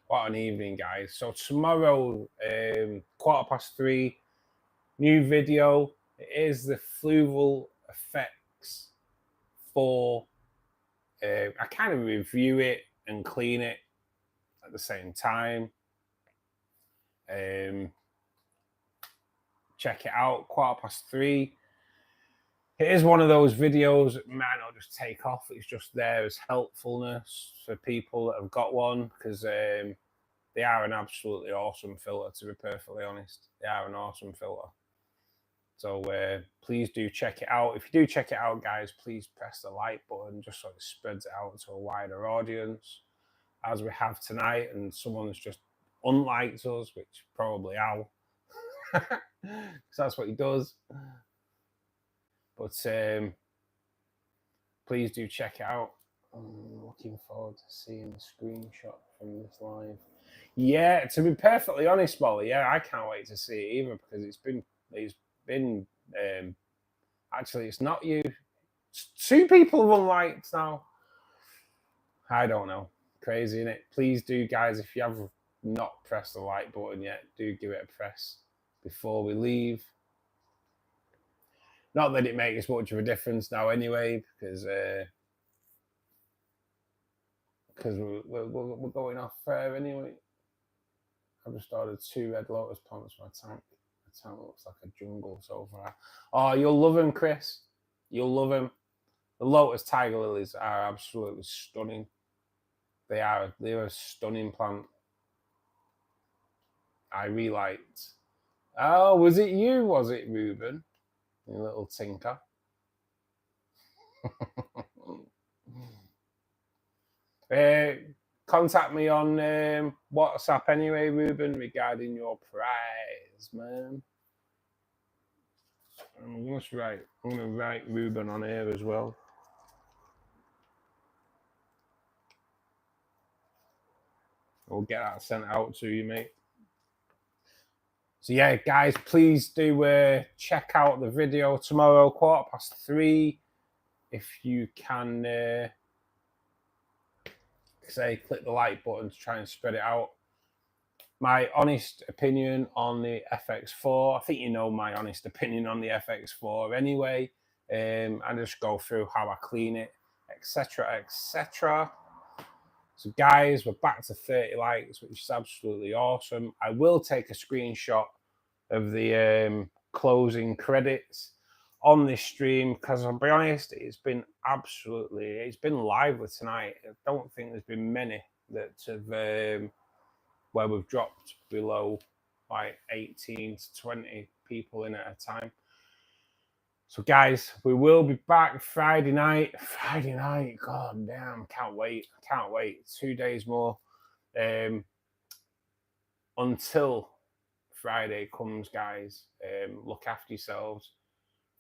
What an evening, guys. So tomorrow, 3:15, new video. It is the fluval effects for, I kind of review it and clean it at the same time. Check it out, 3:15. It is one of those videos that might not just take off. It's just there as helpfulness for people that have got one, because they are an absolutely awesome filter, to be perfectly honest. They are an awesome filter. So please do check it out. If you do check it out, guys, please press the like button just so it spreads it out to a wider audience, as we have tonight. And someone's just unliked us, which probably Al, because that's what he does. But please do check it out. I'm looking forward to seeing the screenshot from this live. Yeah, to be perfectly honest, Molly, yeah, I can't wait to see it either, because it's been actually, it's not you. Two people have unliked now. I don't know. Crazy, innit? Please do, guys, if you have not pressed the like button yet, do give it a press before we leave. Not that it makes much of a difference now anyway, because we're going off fair anyway. I've just ordered 2 red lotus plants for my tank. The tank looks like a jungle so far. Oh, you'll love them, Chris. You'll love them. The lotus tiger lilies are absolutely stunning. They're a stunning plant. I really liked. Oh, was it you? Was it Ruben? You little tinker. Contact me on WhatsApp anyway, Ruben, regarding your prize, man. I'm gonna write Ruben on here as well. We'll get that sent out to you, mate. So yeah, guys, please do check out the video tomorrow, 3:15. If you can, click the like button to try and spread it out. My honest opinion on the FX4. I think you know my honest opinion on the FX4 anyway. I just go through how I clean it, etc., etc. So guys, we're back to 30 likes, which is absolutely awesome. I will take a screenshot of the closing credits on this stream, because I'll be honest, it's been lively tonight. I don't think there's been many that have where we've dropped below like 18 to 20 people in at a time. So guys, we will be back Friday night. God damn, can't wait. 2 days more until Friday comes, guys. Look after yourselves.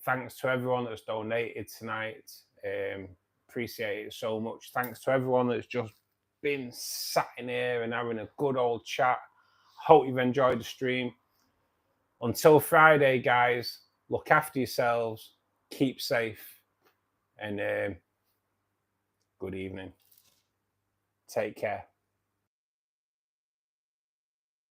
Thanks to everyone that's donated tonight. Appreciate it so much. Thanks to everyone that's just been sat in here and having a good old chat. Hope you've enjoyed the stream. Until Friday, guys, look after yourselves, keep safe, and good evening. Take care.